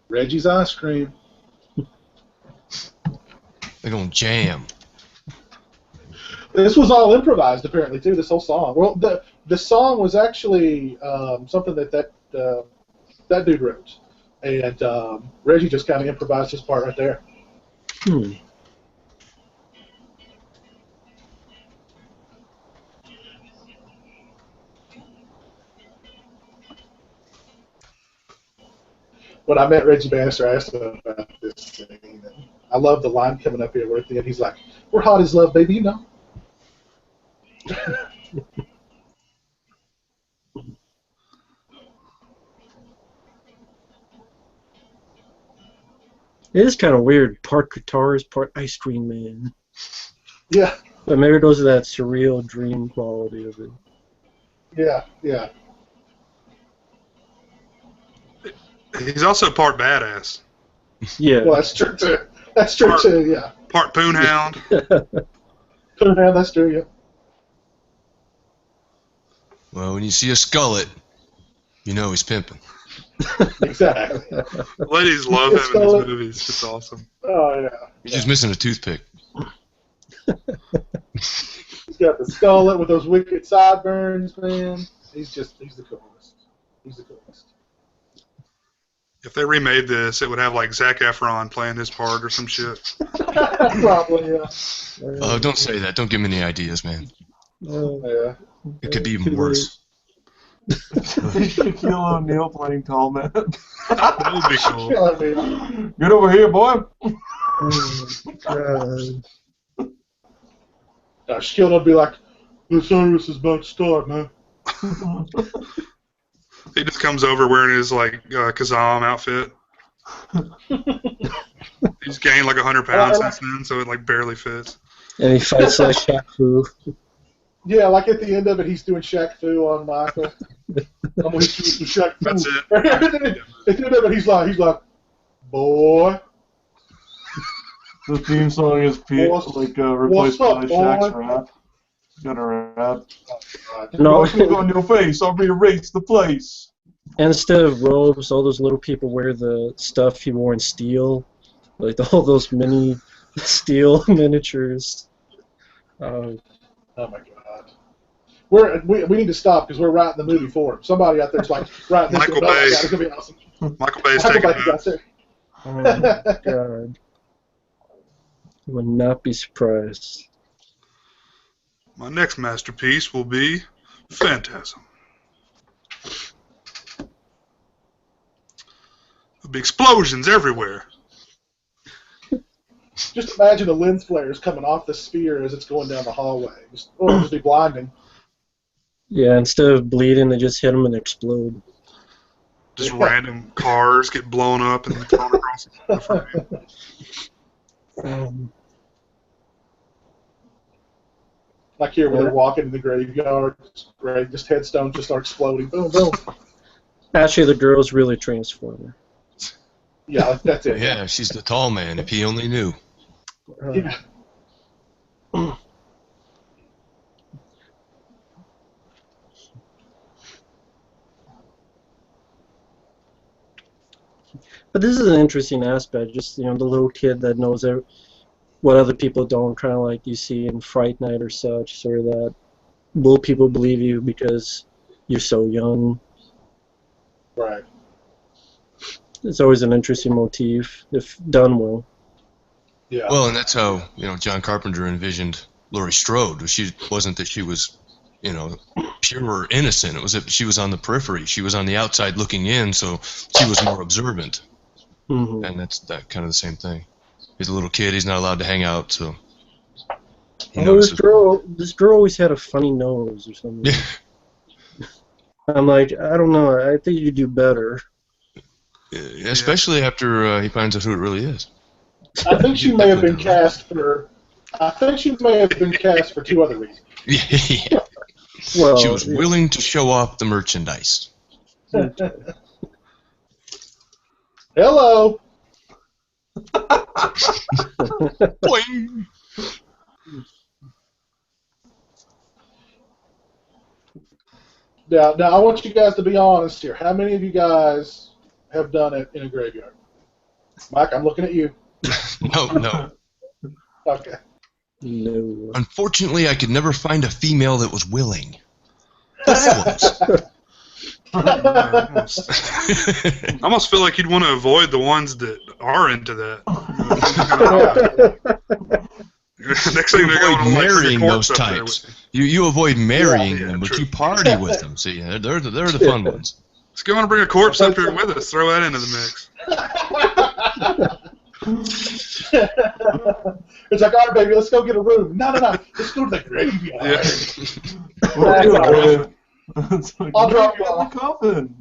Reggie's ice cream. they're gonna jam. This was all improvised apparently too. This whole song. Well, the song was actually something that dude wrote, and Reggie just kind of improvised his part right there. When I met Reggie Bannister, I asked him about this thing. And I love the line coming up here where at the end he's like, "We're hot as love, baby, you know." It is kind of weird. Part guitarist, part ice cream man. Yeah, But maybe it goes to that surreal dream quality of it. yeah. He's also part badass. Yeah. Well, that's true too. That's true too. Yeah. Part poonhound. Yeah, that's true. Yeah. Well, when you see a skullet, you know he's pimping. Exactly. Ladies love him in his movies. It's awesome. Oh yeah. He's just missing a toothpick. He's got the skullet with those wicked sideburns, man. He's the coolest. He's the coolest. If they remade this, it would have like Zac Efron playing his part or some shit. Probably, yeah. Oh, don't say that. Don't give me any ideas, man. Yeah. It could be even worse. Shaquille O'Neal playing tall man. That would be cool. Get over here, boy. Shaquille would be like, "The service is about to start, man." He just comes over wearing his like Kazam outfit. He's gained like 100 pounds since then, so it like barely fits. And he fights like Shaq Fu. Yeah, like at the end of it, he's doing Shaq Fu on Michael. I'm going to hit you with some Shaq Fu. That's it. At the end of it, he's like, boy. The theme song is replaced by Shaq's rap. He's got a rap. No. Look on your face, I'll rearrange the place. And instead of robes, all those little people wear the stuff he wore in steel, like all those mini steel miniatures. Oh my God. We need to stop because we're writing the movie for him. Somebody out there's like writing this. Michael Bay. It's gonna be awesome. Michael Bay's taking notes. Oh my God. You would not be surprised. My next masterpiece will be Phantasm. There'll be explosions everywhere. Just imagine the lens flares coming off the sphere as it's going down the hallway. It'll just be blinding. Yeah, instead of bleeding, they just hit them and explode. Just random cars get blown up and thrown across the frame. Like here, where they're walking in the graveyard, just headstones just start exploding. Boom, boom. Actually, the girl's really transformer. Yeah, that's it. Yeah, she's the tall man, if he only knew. Yeah. But this is an interesting aspect, just, the little kid that knows what other people don't, kind of like you see in Fright Night or such, sort of that, will people believe you because you're so young? Right. It's always an interesting motif, if done well. Yeah. Well, and that's how, John Carpenter envisioned Laurie Strode. She wasn't that she was, pure or innocent. It was that she was on the periphery. She was on the outside looking in, so she was more observant. Mm-hmm. And that's kind of the same thing. He's a little kid. He's not allowed to hang out, so he Oh, notices. this girl always had a funny nose or something. Yeah. I'm like, I don't know. I think you do better. Especially after he finds out who it really is. I think she may have been cast for. I think she may have been cast for two other reasons. Yeah. Well, She was willing to show off the merchandise. Hello. Boing. Now, I want you guys to be honest here. How many of you guys have done it in a graveyard? Mike, I'm looking at you. No. Okay. No. Unfortunately, I could never find a female that was willing. But I was. I almost feel like you'd want to avoid the ones that are into that. Next thing they're going to marrying those up types. You avoid marrying Yeah, them, but true. you party with them. See, they're the fun ones. Let's go on and bring a corpse up here with us. Throw that into the mix. It's like, all right, baby, let's go get a room. No. Let's go to the graveyard. Yeah. It's like, I'll drop you in the off. coffin.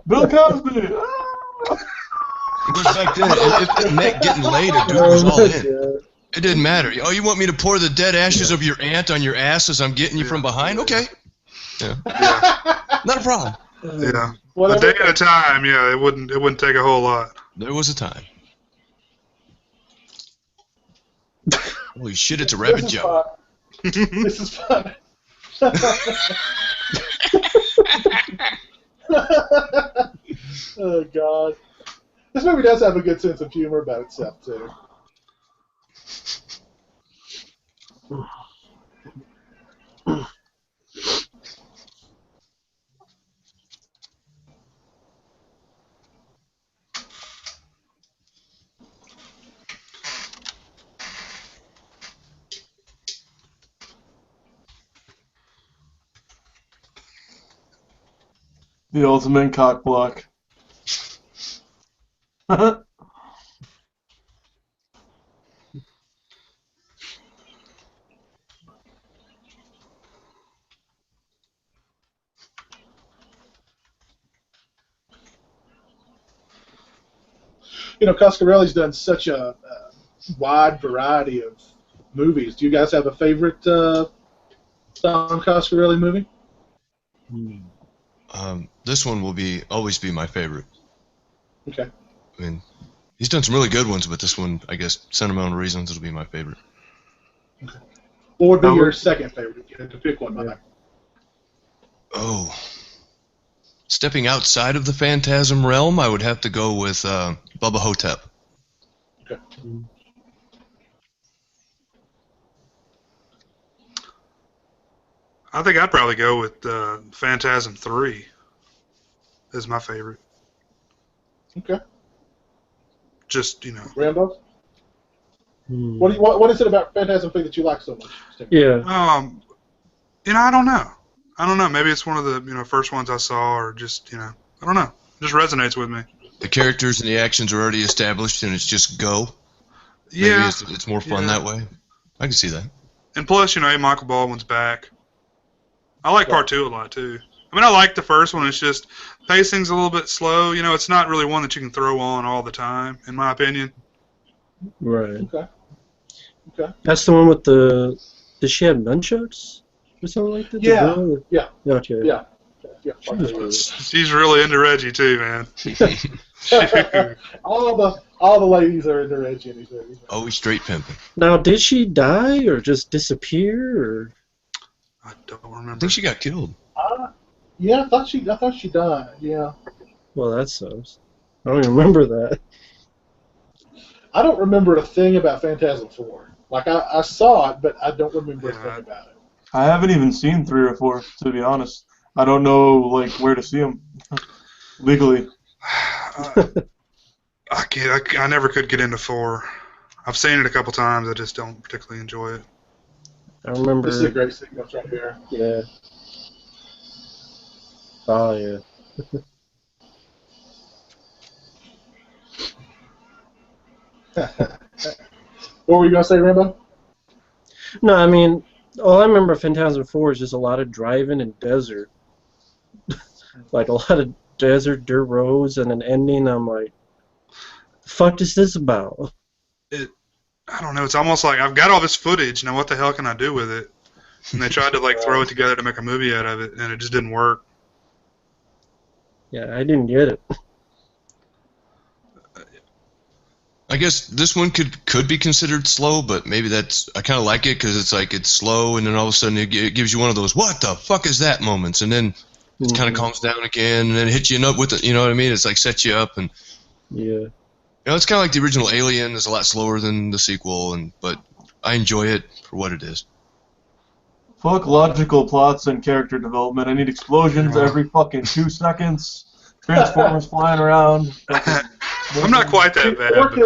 Bill Cosby. Because back then, if it meant getting laid, a dude was all in. It didn't matter. Oh, you want me to pour the dead ashes of your aunt on your ass as I'm getting you from behind? Okay. Yeah. Not a problem. Yeah. Whatever. A day at a time. Yeah, it wouldn't take a whole lot. There was a time. Holy shit, it's a rabbit joke. This is fun. Oh, God. This movie does have a good sense of humor about itself, too. The ultimate cock block. Coscarelli's done such a wide variety of movies. Do you guys have a favorite Don Coscarelli movie? This one will always be my favorite. Okay. I mean, he's done some really good ones, but this one, I guess, sentimental reasons, it'll be my favorite. Okay. What would be your second favorite if you had to pick one? Yeah. Oh. Stepping outside of the Phantasm realm, I would have to go with Bubba Hotep. Okay. I think I'd probably go with Phantasm 3 as my favorite. Okay. Just, Rambo? What is it about Phantasm 3 that you like so much? Yeah. I don't know. Maybe it's one of the first ones I saw, or just I don't know. It just resonates with me. The characters and the actions are already established, and it's just go. Yeah. Maybe it's more fun that way. I can see that. And plus, Michael Baldwin's back. I like part 2 a lot too. I mean, I like the first one. It's just pacing's a little bit slow. It's not really one that you can throw on all the time, in my opinion. Right. Okay. That's the one with the. Did she have nunchucks or something like that? Yeah. Okay. Yeah. She's really into Reggie too, man. all the ladies are into Reggie in these movies. Always straight pimping. Now, did she die or just disappear? Or? I don't remember. I think she got killed. Yeah, I thought she died. Yeah. Well, that sucks. I don't even remember that. I don't remember a thing about Phantasm 4. Like, I saw it, but I don't remember a thing about it. I haven't even seen 3 or 4, to be honest. I don't know, where to see them legally. I never could get into 4. I've seen it a couple times. I just don't particularly enjoy it. I remember. This is a great sequence right here. Yeah. Oh, yeah. What were you going to say, Rambo? No, I mean, all I remember of Phantasm 4 is just a lot of driving in desert. Like, a lot of desert, dirt roads, and an ending, I'm like, the fuck is this about? I don't know. It's almost like I've got all this footage. Now, what the hell can I do with it? And they tried to, throw it together to make a movie out of it, and it just didn't work. Yeah, I didn't get it. I guess this one could be considered slow, but maybe I kind of like it because it's slow, and then all of a sudden it gives you one of those "what the fuck is that" moments, and then it kind of calms down again, and then hits you up with it. You know what I mean? It's like sets you up, and Yeah. It's kind of like the original Alien. It's a lot slower than the sequel, but I enjoy it for what it is. Fuck logical plots and character development. I need explosions every fucking 2 seconds. Transformers flying around. I'm not quite that bad. Orc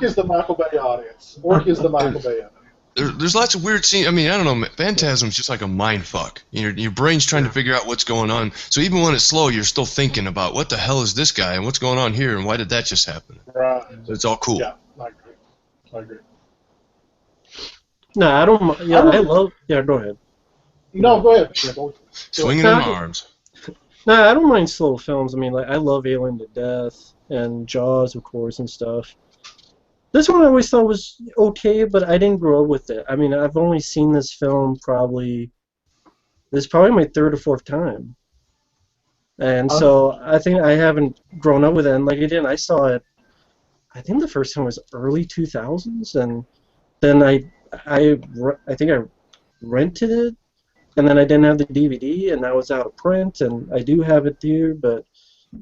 is the Michael Bay audience. Orc is the Michael Bay audience. There's lots of weird scenes. I mean, I don't know. Phantasm's just like a mind fuck. Your brain's trying to figure out what's going on. So even when it's slow, you're still thinking about what the hell is this guy and what's going on here and why did that just happen. Right. So it's all cool. Yeah, I agree. No, I don't. Yeah, I love. Yeah, go ahead. No, go ahead. Swinging them arms. No, I don't mind slow films. I mean, I love Alien to Death and Jaws, of course, and stuff. This one I always thought was okay, but I didn't grow up with it. I mean, I've only seen this film this is probably my 3rd or 4th time. And so I think I haven't grown up with it. And like again, I saw it, I think the first time was early 2000s, and then I think I rented it, and then I didn't have the DVD, and now it's out of print, and I do have it here, but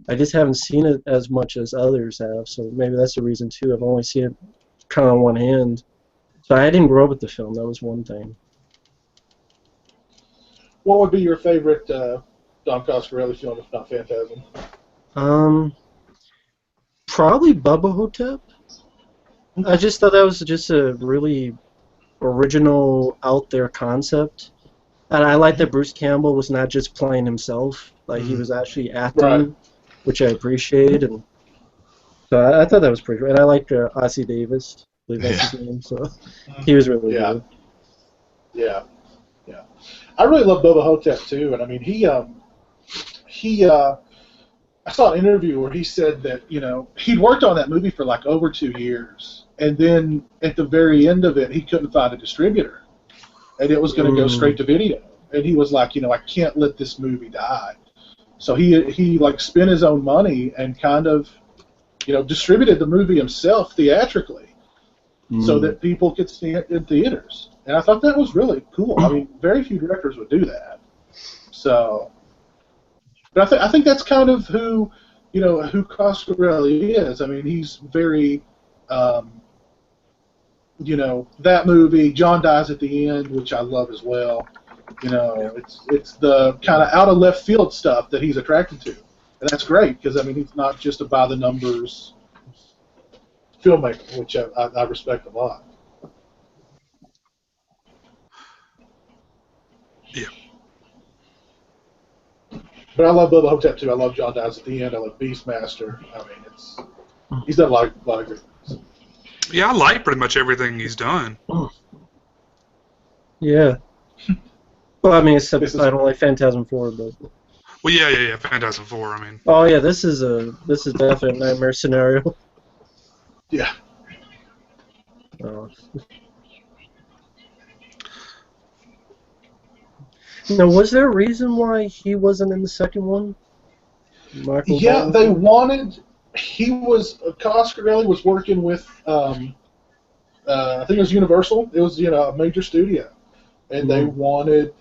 I just haven't seen it as much as others have, so maybe that's the reason too. I've only seen it kind of on one hand. So I didn't grow up with the film, that was one thing. What would be your favorite Don Coscarelli film, if not Phantasm? Probably Bubba Hotep. I just thought that was just a really original, out there concept. And I like that Bruce Campbell was not just playing himself, like he was actually acting, which I appreciate. And so I thought that was pretty good. And I liked Ossie Davis, I believe that's his name, so he was really good. Yeah. I really love Bubba Hotep too, and I mean he I saw an interview where he said that, he'd worked on that movie for like over 2 years, and then at the very end of it, he couldn't find a distributor, and it was going to go straight to video. And he was like, I can't let this movie die. So he like spent his own money and kind of, distributed the movie himself theatrically, so that people could see it in theaters. And I thought that was really cool. I mean, very few directors would do that. So. But I think that's kind of who Coscarelli is. I mean, he's very, that movie, John Dies at the End, which I love as well. It's the kind of out of left field stuff that he's attracted to, and that's great because I mean he's not just a by the numbers filmmaker, which I respect a lot. Yeah. But I love Bubba Hotep too. I love John Dies at the End. I love Beastmaster. I mean, he's done a lot of good things. Yeah, I like pretty much everything he's done. Yeah. Well, I mean, except I don't like Phantasm 4, but. Well, yeah, Phantasm 4. I mean. Oh yeah, this is definitely a nightmare scenario. Yeah. Oh. Now, was there a reason why he wasn't in the second one? They wanted. Coscarelli was working with, I think it was Universal. It was a major studio, and they wanted.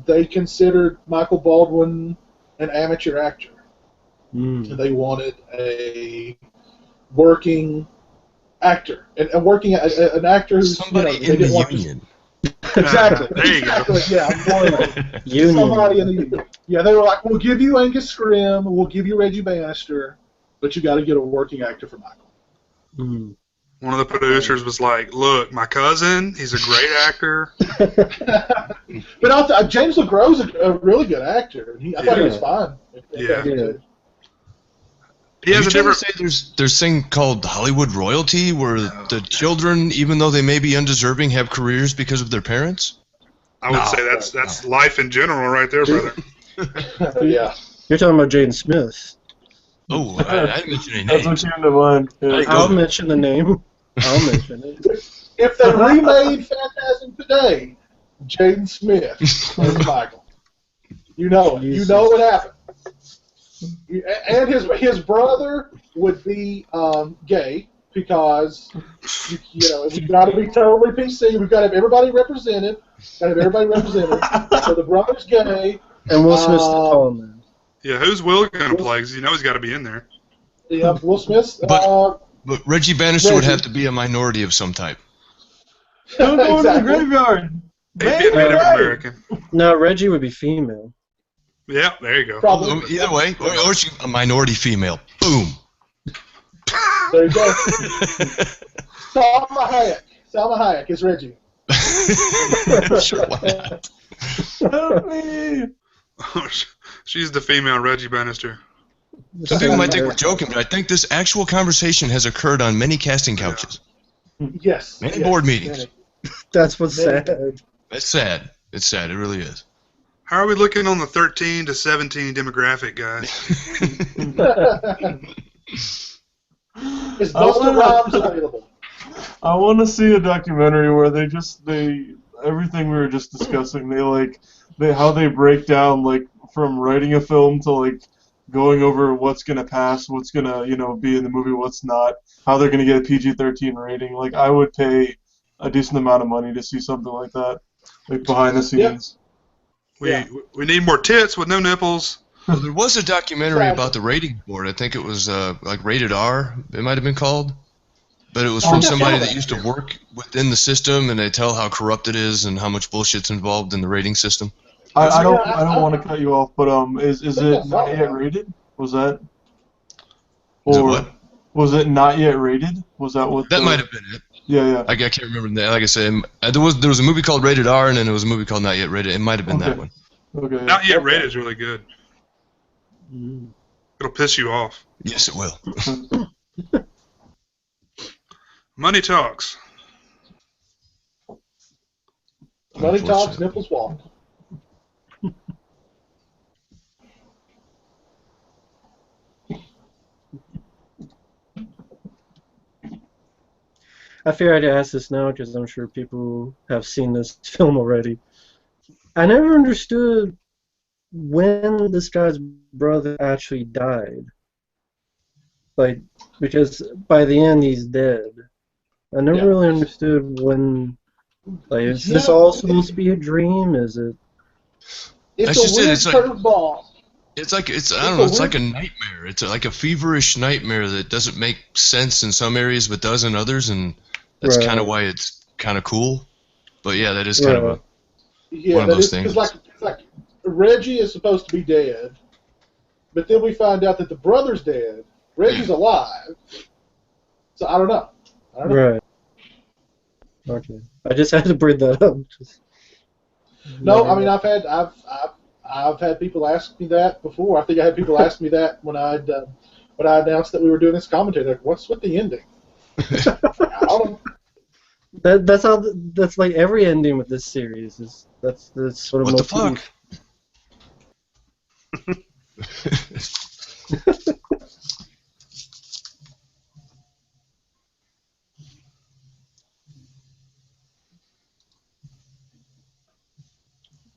They considered Michael Baldwin an amateur actor. And they wanted a working actor, and an actor who's somebody in the union. Exactly. There you go. Yeah, somebody in the union. Yeah, they were like, "We'll give you Angus Scrimm, we'll give you Reggie Bannister, but you got to get a working actor for Michael." One of the producers was like, "Look, my cousin, he's a great actor." But James LeGros is a really good actor. I thought he was fine. Yeah. He has a different. Say there's thing called Hollywood royalty, where the children, even though they may be undeserving, have careers because of their parents. I would say that's life in general, right there, brother. Yeah. You're talking about Jaden Smith. Oh, I didn't mention any That's names. what came to mind. Yeah. I'll mention the name. I'll mention it. If they remade Phantasm today, Jaden Smith as Michael. You know it. You know what happened. And his brother would be gay because we've got to be totally PC. We've got to have everybody represented. So the brother's gay. And Will Smith's the tall man. Yeah, who's Will going to play? Because he's got to be in there. Yeah, Will Smith. But Reggie Bannister would have to be a minority of some type. Don't go to the graveyard. He'd be a Native American. No, Reggie would be female. Yeah, there you go. Probably. Either way, or she, a minority female. Boom. There you go. Salma Hayek is Reggie. Sure, why not? Help me. She's the female Reggie Bannister. Some people might think we're joking, but I think this actual conversation has occurred on many casting couches. Yes. Many board meetings. That's what's sad. It's sad. It's sad. It really is. How are we looking on the 13 to 17 demographic, guys? Is Busta Rhymes available? I want to see a documentary where everything we were just discussing, how they break down, like, from writing a film to, like, going over what's going to pass, what's going to, be in the movie, what's not, how they're going to get a PG-13 rating. Like, I would pay a decent amount of money to see something like that, like, behind the scenes. We need more tits with no nipples. Well, there was a documentary about the rating board. I think it was, like, Rated R, it might have been called. But it was from somebody that used to work within the system, and they tell how corrupt it is and how much bullshit's involved in the rating system. I don't want to cut you off, but is it not yet rated? Was that? Is it what? Was it not yet rated? Was that what? That might have been it. Yeah. I can't remember that. Like I said, there was a movie called Rated R, and then there was a movie called Not Yet Rated. It might have been that one. Okay. Not Yet Rated is really good. It'll piss you off. Yes, it will. Money talks. Money talks, nipples walk. I figured I'd ask this now because I'm sure people have seen this film already. I never understood when this guy's brother actually died. Like, because by the end he's dead. I never really understood when. Like, is this all supposed to be a dream? Is it? It's a weird curveball. It's like I don't know. It's like a nightmare. It's like a feverish nightmare that doesn't make sense in some areas but does in others, and that's kind of why it's kind of cool. But yeah, that is kind of one of those things. It's like Reggie is supposed to be dead, but then we find out that the brother's dead. Reggie's alive. So I don't know. Right. Okay. I just had to bring that up. No, I mean I've had people ask me that before. I think I had people ask me that when I announced that we were doing this commentary. Like, what's with the ending? I don't know. That's like every ending with this series is that's sort of what the fuck.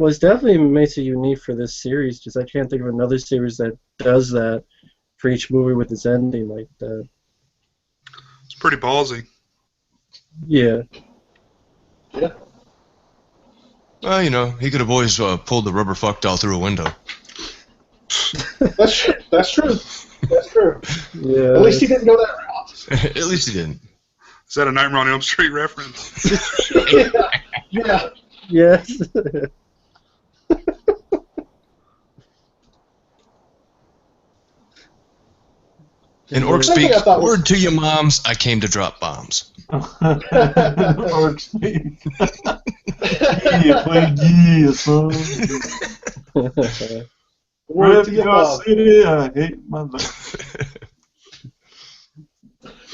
Well, it definitely makes it unique for this series, because I can't think of another series that does that for each movie with its ending like that. It's pretty ballsy. Yeah. Yeah. Well, you know, he could have always pulled the rubber fuck doll through a window. That's true. That's true. Yeah. At least he didn't go that route. At least he didn't. Is that a Nightmare on Elm Street reference? Yeah. Yes. In Orc speak, word to your moms, I came to drop bombs. Orc speak. Yeah, play gear, son. Word to your mom. City, I hate my life.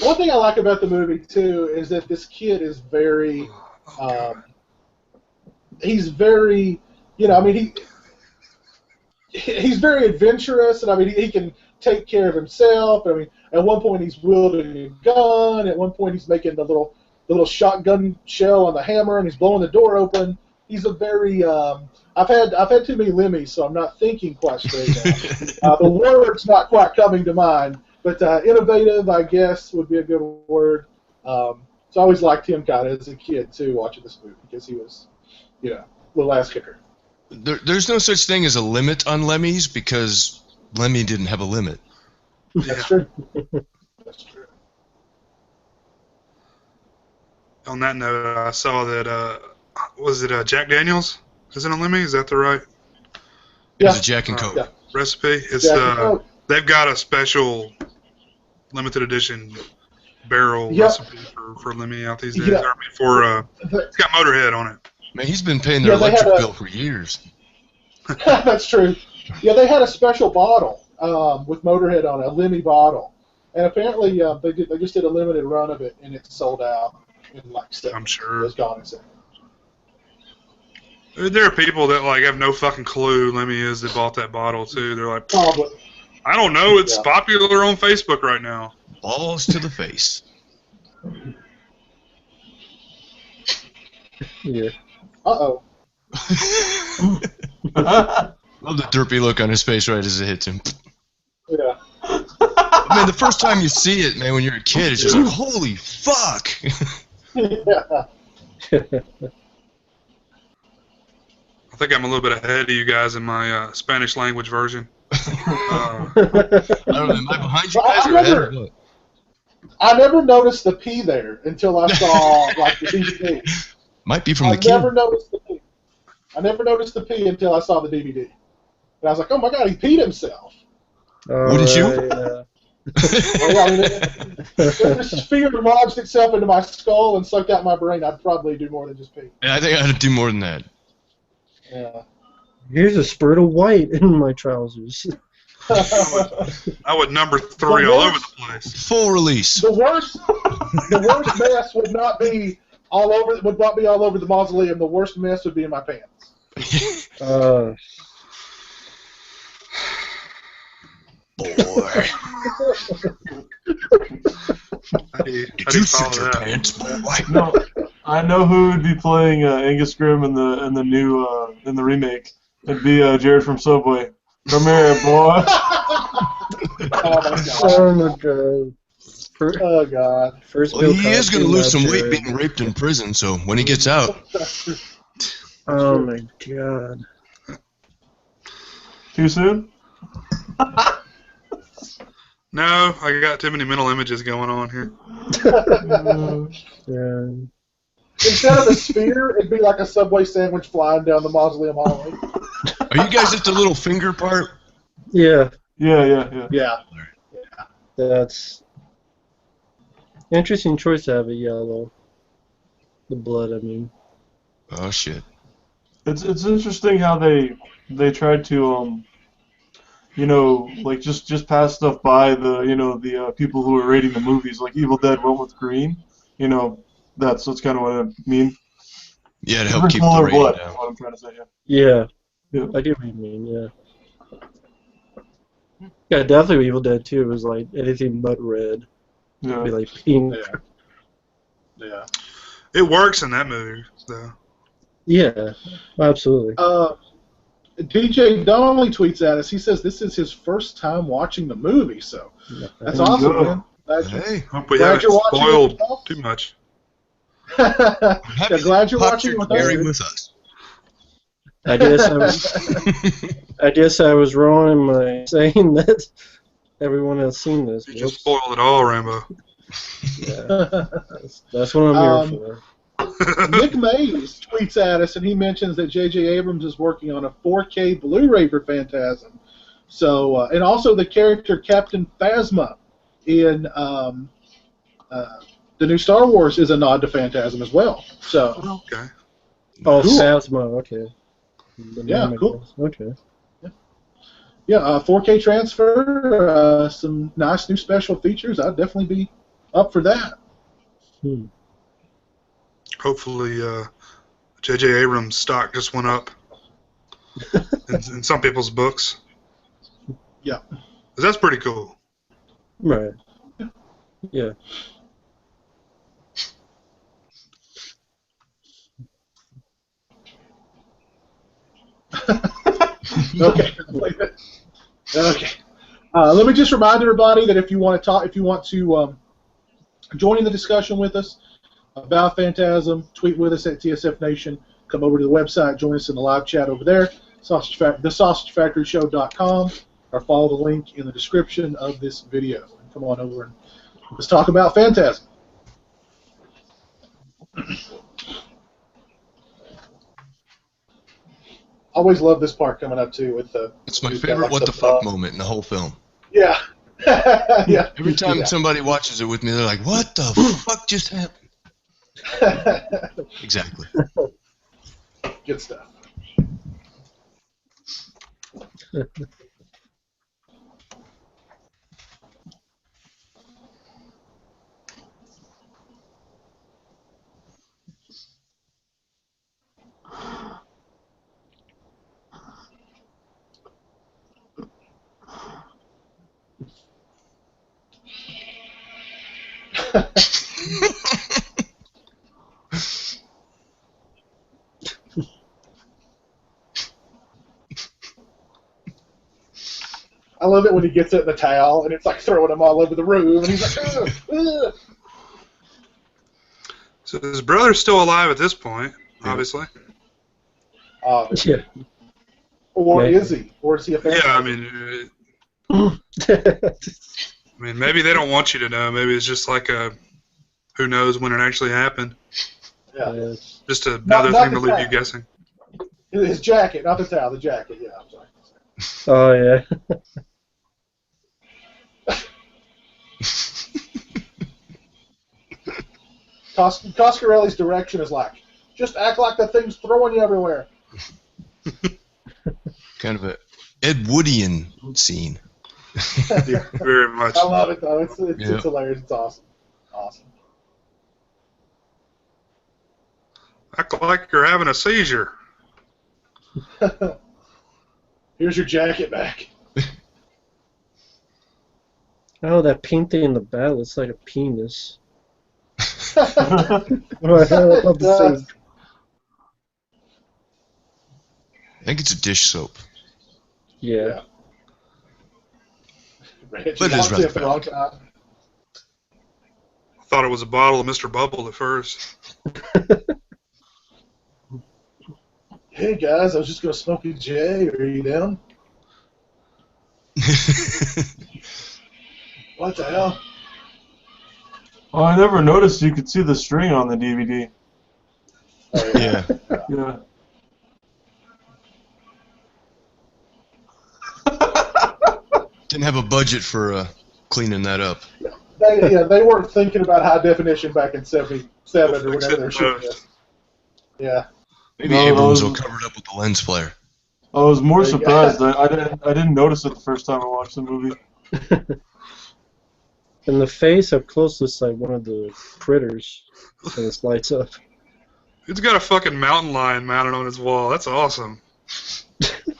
One thing I like about the movie too is that this kid is very, he's very, you know, I mean he's very adventurous, and I mean he can take care of himself. I mean, at one point he's wielding a gun. At one point he's making the little shotgun shell on the hammer, and he's blowing the door open. He's a very I've had too many Lemmys, so I'm not thinking quite straight now. The word's not quite coming to mind, but innovative, I guess, would be a good word. So I always liked him kind of as a kid too, watching this movie, because he was, you know, a little ass kicker. There's no such thing as a limit on Lemmys, because Lemmy didn't have a limit. That's true. That's true. On that note, I saw that, was it Jack Daniels? Is it on Lemmy? Is that the right It's a Jack and Coke. recipe? It's they've got a special limited edition barrel recipe for Lemmy out these days. Yeah. I mean, it's got Motorhead on it. Man, he's been paying their electric bill for years. That's true. Yeah, they had a special bottle with Motorhead on it, a Lemmy bottle, and apparently they just did a limited run of it, and it sold out in like 7 I'm sure. It was gone in 7. There are people that like have no fucking clue who Lemmy is that bought that bottle too. They're like, Probably. I don't know. It's popular on Facebook right now. Balls to the face. Yeah. Uh-oh. Love the derpy look on his face right as it hits him. Yeah. I mean, the first time you see it, man, when you're a kid, it's just like, holy fuck! Yeah. I think I'm a little bit ahead of you guys in my Spanish language version. I don't know, am I behind you guys or ahead or what? I never noticed the P there until I saw like the DVD. Might be from the I kid. never noticed the P. I never noticed the P until I saw the DVD. And I was like, oh my god, he peed himself. Wouldn't you? Yeah. Well, I mean, if this finger lodged itself into my skull and sucked out my brain, I'd probably do more than just pee. Yeah, I think I'd do more than that. Yeah. Here's a spurt of white in my trousers. I would number 3 all over the place. Full release. The worst mess would not be all over the mausoleum. The worst mess would be in my pants. boy. Did you shit your pants, boy? No, I know who would be playing Angus Grimm in the new in the remake. It'd be Jared from Subway. Come here, boy. Oh my god. Oh god. First Well, Bill he is Cosby, going to lose now some weight Jared. being raped in prison, so when he gets out. Oh my god. Too soon? No, I got too many mental images going on here. Yeah. Instead of a sphere, it'd be like a Subway sandwich flying down the mausoleum hallway. Are you guys at the little finger part? Yeah, Yeah. Yeah. that's interesting choice to have a yellow. The blood, I mean. Oh, shit. It's interesting how they tried to like just pass stuff by the people who were rating the movies. Like Evil Dead went with green. That's kind of what I mean. Yeah, to help Different keep the color rating blood. down. That's what I'm trying to say. Yeah. Yeah. I get what you mean, yeah. Yeah, definitely Evil Dead 2 was like anything but red. Yeah. It'd be like pink. Yeah. It works in that movie, though. Yeah, absolutely. DJ Donnelly tweets at us. He says this is his first time watching the movie, so that's awesome, go. man. Glad you- Hey, Hope we Glad haven't you're watching spoiled it with us. too much. Yeah, glad you're Pops watching are with Gary us. with us. I guess I was wrong in my saying that everyone has seen this. You just Whoops. spoiled it all, Rambo. Yeah, that's what I'm here for. Nick Mays tweets at us, and he mentions that J.J. Abrams is working on a 4K Blu-ray for Phantasm. So, and also the character Captain Phasma in the new Star Wars is a nod to Phantasm as well. So, Okay. Oh, Cool. Phasma, okay. The Yeah, name, I cool. guess. Okay. yeah, 4K transfer, some nice new special features. I'd definitely be up for that. Hopefully, J.J. Abrams' stock just went up in some people's books. Yeah. 'Cause that's pretty cool. Right. Yeah. Okay. Okay. Let me just remind everybody that if you want to join in the discussion with us about Phantasm, tweet with us at TSF Nation. Come over to the website, join us in the live chat over there, thesausagefactoryshow.com, or follow the link in the description of this video. And come on over and let's talk about Phantasm. Always love this part coming up too with the. It's my we've got, favorite like, what the the fuck moment in the whole film. Yeah. Yeah. Every time Yeah. somebody watches it with me, they're like, what the fuck just happened? Exactly. Good stuff. I love it when he gets it in the towel and it's like throwing him all over the room, and he's like, ugh, ugh. So his brother's still alive at this point, obviously. Yeah. Or Maybe. is he? Or is he a fan? Yeah, I mean, maybe they don't want you to know. Maybe it's just like a, who knows when it actually happened. Yeah. Just another not thing to the leave towel. you guessing. His jacket, not the towel, the jacket. Yeah, I'm sorry. Oh, yeah. Coscarelli's direction is like, just act like the thing's throwing you everywhere. Kind of a Ed Woodian scene. Very much. I love it though. It's Yeah. hilarious. It's awesome. Awesome. Act like you're having a seizure. Here's your jacket back. Oh, that pink thing in the back looks like a penis. I love to say. I think it's a dish soap. Yeah. But it is rather phallic. I thought it was a bottle of Mr. Bubble at first. Hey guys, I was just gonna smoke a J. Are you down? What the hell? Oh, I never noticed you could see the string on the DVD. Oh, Yeah. Yeah. Didn't have a budget for cleaning that up. They weren't thinking about high definition back in '77 or whenever they were shooting this. Yeah. Maybe No, Abrams those- will cover it up with the lens flare. I was more There you go. surprised that I didn't notice it the first time I watched the movie. And the face up close looks like one of the critters. And it lights up. It's got a fucking mountain lion mounted on its wall. That's awesome. It's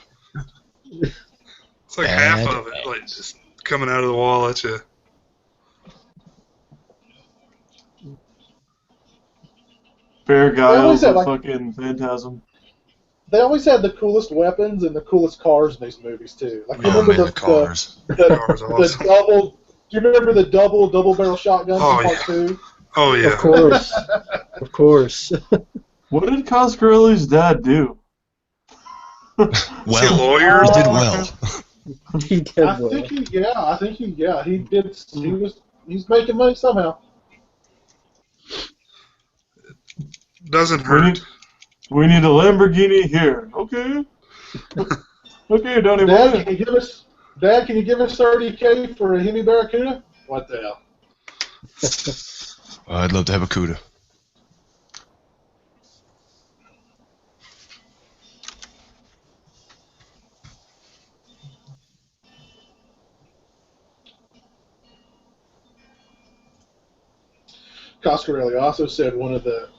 like half of it, like just coming out of the wall at you. Bear guy always with had, like- fucking Phantasm. They always had the coolest weapons and the coolest cars in these movies too. Like you Oh remember man, the cars. Cars the awesome. double. Do you remember the double barrel shotguns Oh, in Part yeah. 2? Oh yeah. Of course. Of course. What did Coscarelli's dad do? Is he a Well, lawyer? he or did something well. like that? He did I well. think he did. He's making money somehow. Doesn't We hurt. we need a Lamborghini here. Okay. Okay, Donnie Dad, Boy. can you give us $30K for a Hemi Barracuda? What the hell? I'd love to have a CUDA. Coscarelli also said one of the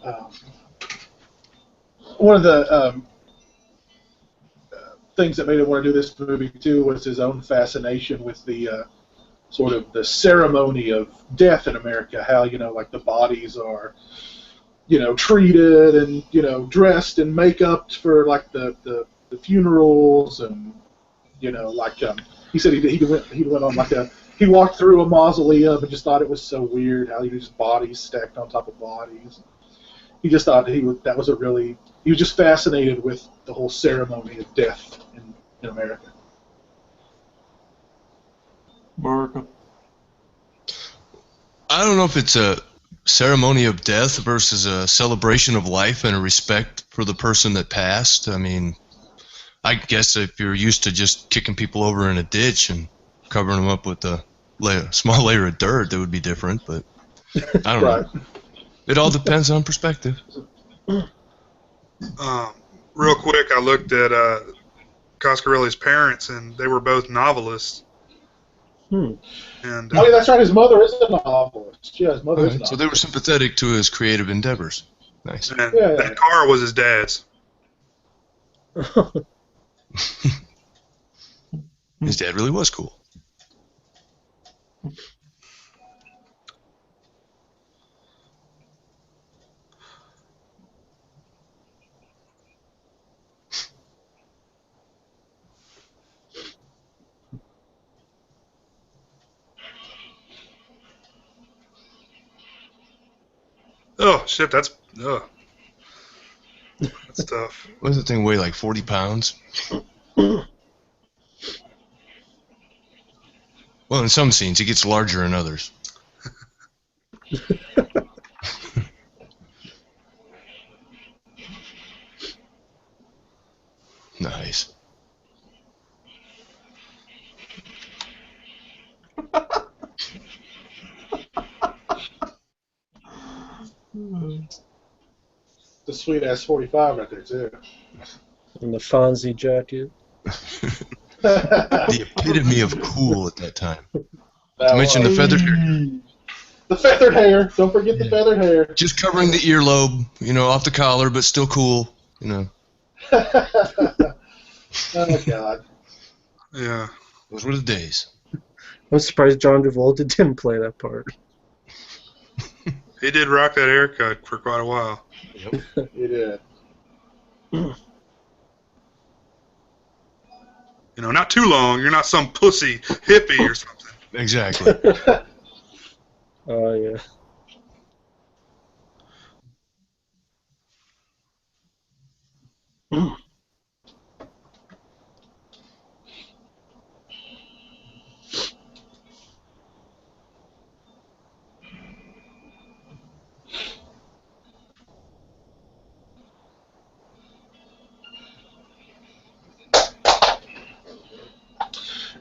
things that made him want to do this movie too was his own fascination with the sort of the ceremony of death in America. How like the bodies are treated and dressed and makeup for like the funerals and like he said he went on like he walked through a mausoleum and just thought it was so weird how just bodies stacked on top of bodies. He just thought he was just fascinated with the whole ceremony of death in America. America. I don't know if it's a ceremony of death versus a celebration of life and a respect for the person that passed. I mean, I guess if you're used to just kicking people over in a ditch and covering them up with a small layer of dirt, that would be different, but I don't know. It all depends on perspective. Real quick, I looked at Coscarelli's parents, and they were both novelists. And Oh yeah, that's right. His mother is a novelist. Yeah, his mother is a novelist. So they were sympathetic to his creative endeavors. Nice. and Yeah. that car was his dad's. His dad really was cool. Oh shit, that's tough. What does the thing weigh, like 40 pounds? Well, in some scenes, it gets larger in others. Nice. The sweet ass 45 right there too. And the Fonzie jacket. The epitome of cool at that time. That To mention the was- feathered hair. the feathered hair. Don't forget the Yeah. feathered hair. Just covering the earlobe, off the collar, but still cool, Oh God. Yeah. Those were the days. I'm surprised John Travolta didn't play that part. He did rock that haircut for quite a while. Yep. He did. You know, not too long. You're not some pussy hippie or something. Exactly. Oh, yeah.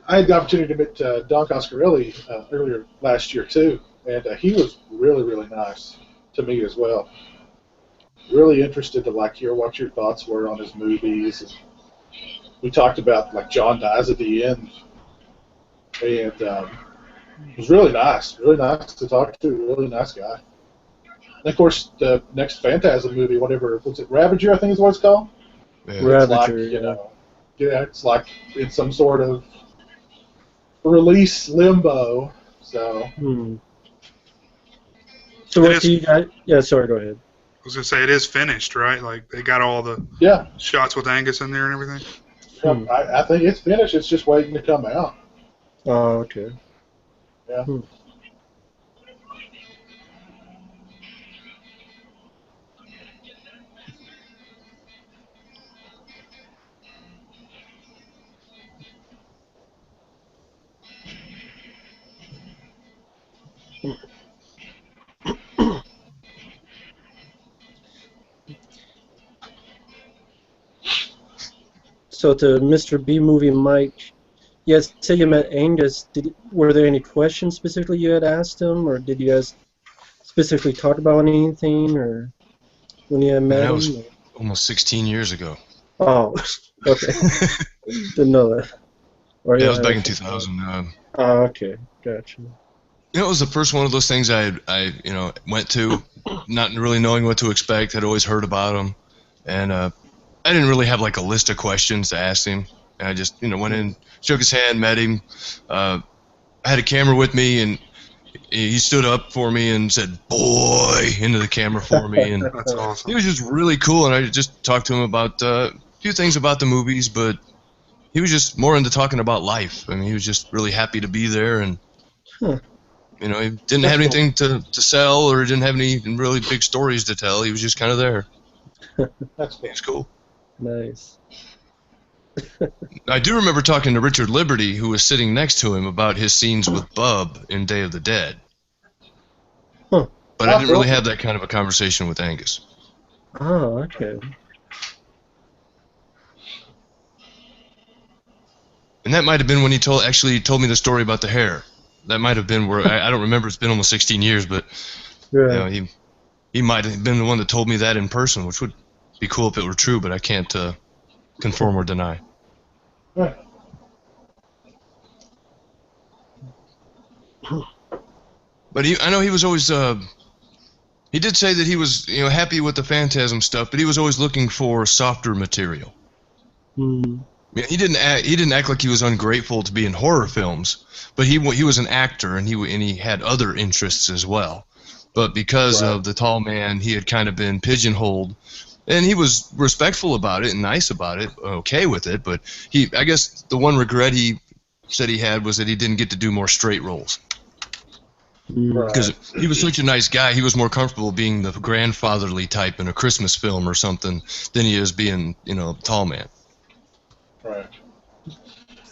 I had the opportunity to meet Don Coscarelli earlier last year too, and he was really, really nice to me as well. Really interested to hear what your thoughts were on his movies. And we talked about John dies at the end, and it was really nice to talk to. Really nice guy. And of course, the next Phantasm movie, whatever was it, Ravager? I think is what it's called. Yeah. It's Ravager, it's like in some sort of release limbo. So. So what do you guys? Yeah, sorry. Go ahead. I was gonna say it is finished, right? Like they got all the shots with Angus in there and everything. Yeah, I think it's finished. It's just waiting to come out. Oh, okay. Yeah. So to Mr. B movie Mike, yes, say you met Angus. Were there any questions specifically you had asked him, or did you guys specifically talk about anything, or when you had met him? That was almost 16 years ago. Oh, okay. Didn't know that. Or, yeah, it was back in 2000. Oh, okay, gotcha. It was the first one of those things I went to, not really knowing what to expect. I'd always heard about him, and I didn't really have a list of questions to ask him. And I just went in, shook his hand, met him. I had a camera with me, and he stood up for me and said "boy" into the camera for me, and That's awesome. he was just really cool. And I just talked to him about a few things about the movies, but he was just more into talking about life. I mean, he was just really happy to be there, and he didn't have anything to sell or didn't have any really big stories to tell. He was just kind of there. That's cool. It's cool. Nice. I do remember talking to Richard Liberty, who was sitting next to him, about his scenes with Bub in Day of the Dead. Huh. But I didn't really have that kind of a conversation with Angus. Oh, okay. And that might have been when he told me the story about the hair. That might have been where I don't remember. It's been almost 16 years, but he might have been the one that told me that in person, which would be cool if it were true, but I can't confirm or deny. Right. But I know he was always. He did say that he was happy with the Phantasm stuff, but he was always looking for softer material. He didn't act like he was ungrateful to be in horror films, but he was an actor and he had other interests as well. But because of the Tall Man, he had kind of been pigeonholed, and he was respectful about it and nice about it, okay with it. But I guess the one regret he said he had was that he didn't get to do more straight roles. Because he was such a nice guy, he was more comfortable being the grandfatherly type in a Christmas film or something than he is being, Tall Man. Right.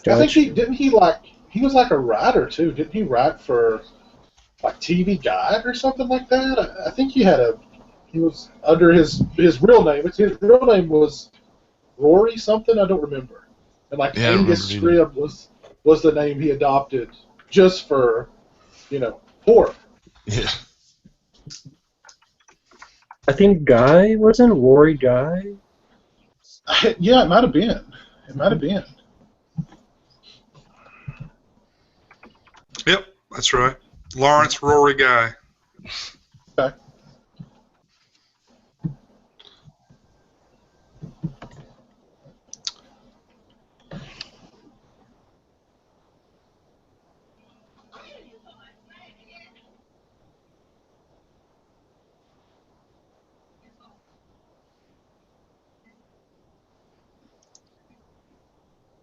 I think he was like a writer too. Didn't he write for TV Guide or something like that? I think he was under his real name. His real name was Rory something. I don't remember. And Angus Scribb was the name he adopted just for horror. Yeah. I think Guy wasn't Rory Guy. Yeah, it might have been. It might have been. Yep, that's right. Lawrence Rory Guy. Okay.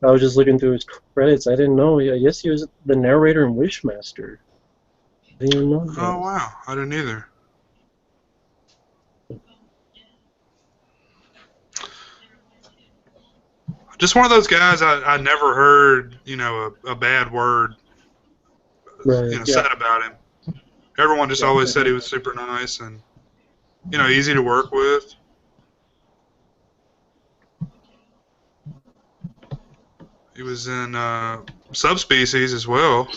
I was just looking through his credits. I didn't know. I guess he was the narrator in Wishmaster. I didn't even know that. Oh wow, I didn't either. Just one of those guys I never heard, a bad word, Right. said about him. Everyone just always said he was super nice and, easy to work with. He was in Subspecies as well.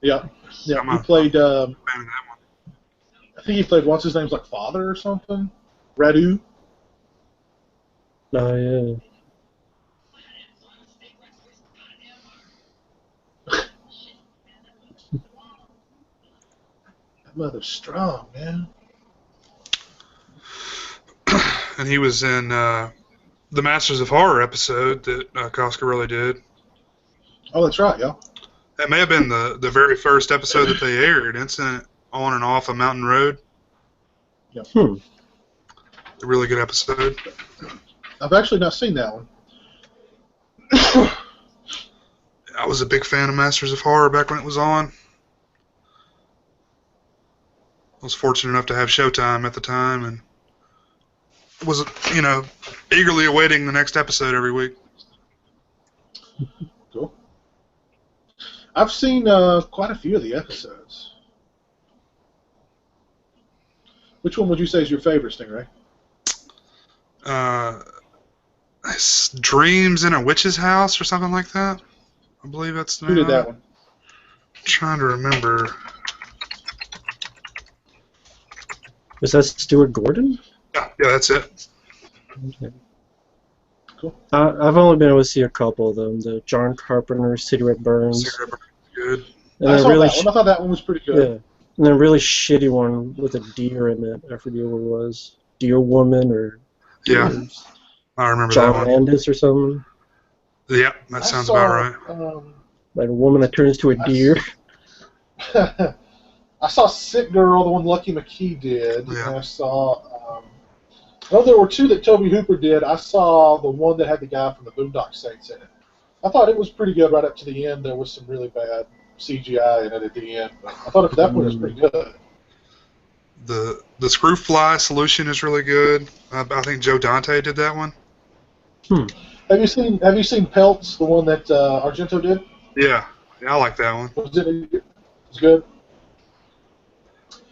Yeah. Yeah. I'm He a played. fan of that one. I think he played. What's his name's like father or something? Radu. Oh yeah. That mother's strong, man. And he was in the Masters of Horror episode that Coscarelli did. Oh, that's right. Yeah. That may have been the very first episode that they aired, Incident on and Off a Mountain Road. Yeah. A really good episode. I've actually not seen that one. I was a big fan of Masters of Horror back when it was on. I was fortunate enough to have Showtime at the time and was, eagerly awaiting the next episode every week. Cool. I've seen quite a few of the episodes. Which one would you say is your favorite, Stingray? Dreams in a Witch's House or something like that. I believe that's the name. Who did that one? I'm trying to remember. Was that Stuart Gordon? Yeah, that's it. Okay. Cool. I've only been able to see a couple of them. The John Carpenter, Cigarette Burns. Cigarette Burns, good. And I a saw really that one. I thought that one was pretty good. yeah. And then a really shitty one with a deer in it. I forget what it was. Deer Woman or Yeah, Deers. I remember John that one. Landis or something. Yeah, that sounds about right. Like a woman that turns to a deer. I saw Sick Girl, the one Lucky McKee did. Yeah. And I saw. There were two that Toby Hooper did. I saw the one that had the guy from the Boondock Saints in it. I thought it was pretty good right up to the end. There was some really bad CGI in it at the end. But I thought at that point it was pretty good. The Screwfly Solution is really good. I think Joe Dante did that one. Have you seen Pelts, the one that Argento did? Yeah, I like that one. Was it? It's good.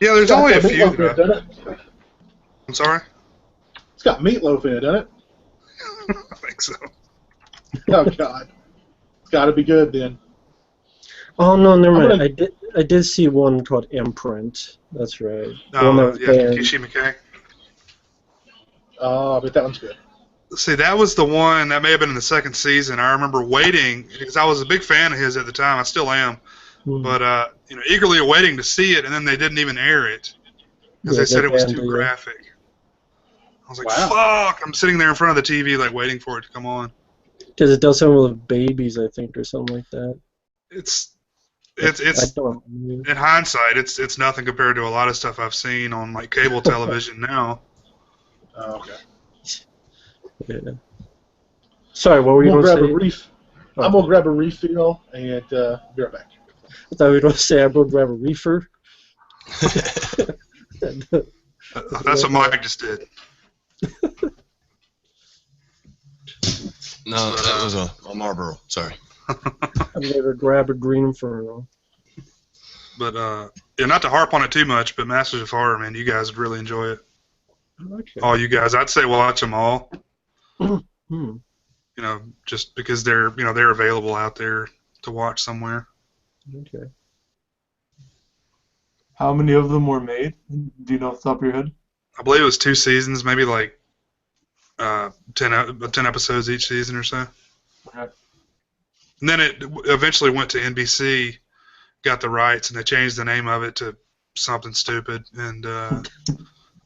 Yeah, there's only a few. Meatloaf in it, doesn't it? I'm sorry? It's got meatloaf in it, doesn't it? I think so. Oh God, it's got to be good then. Oh no, never mind. I did see one called Imprint. That's right. The one that was banned. Kishi McKay. Oh, but that one's good. See, that was the one that may have been in the second season. I remember waiting because I was a big fan of his at the time. I still am, but eagerly awaiting to see it, and then they didn't even air it because they said it was too graphic. I was like, "Fuck!" I'm sitting there in front of the TV, like waiting for it to come on. Because it does something with babies, I think, or something like that. It's in hindsight, it's nothing compared to a lot of stuff I've seen on like cable television now. Oh, okay. Yeah. Sorry, what were you going to say? I'm going to grab a refill and be right back. I thought you were going to say I'm going to grab a reefer. That's what Mike just did. No, that was a Marlboro. Sorry. I'm going to grab a Green Inferno. But not to harp on it too much, but Masters of Horror, man, you guys would really enjoy it. Okay. All you guys, I'd say watch them all. Just because they're available out there to watch somewhere. Okay. How many of them were made? Do you know off the top of your head? I believe it was 2 seasons, maybe like 10 episodes each season or so. Okay. And then it eventually went to NBC, got the rights, and they changed the name of it to something stupid and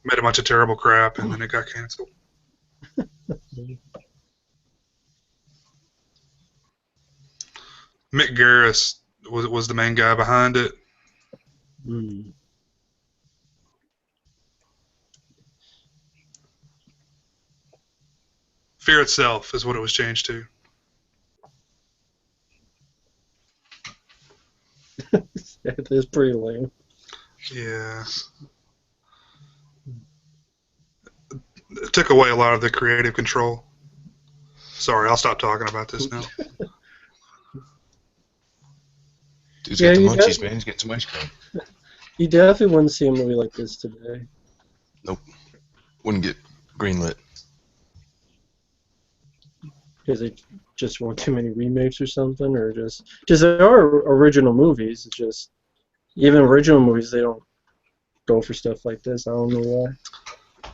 made a bunch of terrible crap, and then it got canceled. Mick Garris was the main guy behind it. Fear Itself is what it was changed to. It's pretty lame. Yeah. It took away a lot of the creative control. Sorry, I'll stop talking about this now. Dude's got the munchies, man. He's getting some ice cream. You definitely wouldn't see a movie like this today. Nope. Wouldn't get greenlit. Because they just want too many remakes or something, or just there are original movies. It's just even original movies, they don't go for stuff like this. I don't know why. I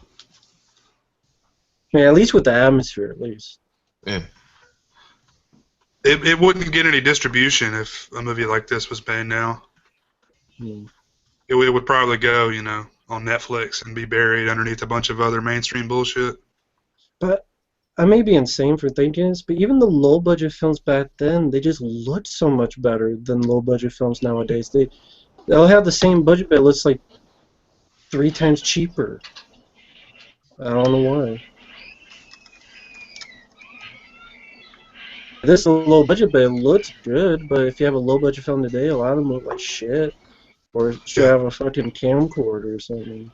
mean, at least with the atmosphere, at least. Yeah. It wouldn't get any distribution if a movie like this was banned now. It would probably go, on Netflix and be buried underneath a bunch of other mainstream bullshit. But I may be insane for thinking this, but even the low-budget films back then, they just looked so much better than low-budget films nowadays. They'll have the same budget, but it looks like 3 times cheaper. I don't know why. This is a low budget, but it looks good. But if you have a low budget film today, a lot of them look like shit. Or should have a fucking camcorder or something.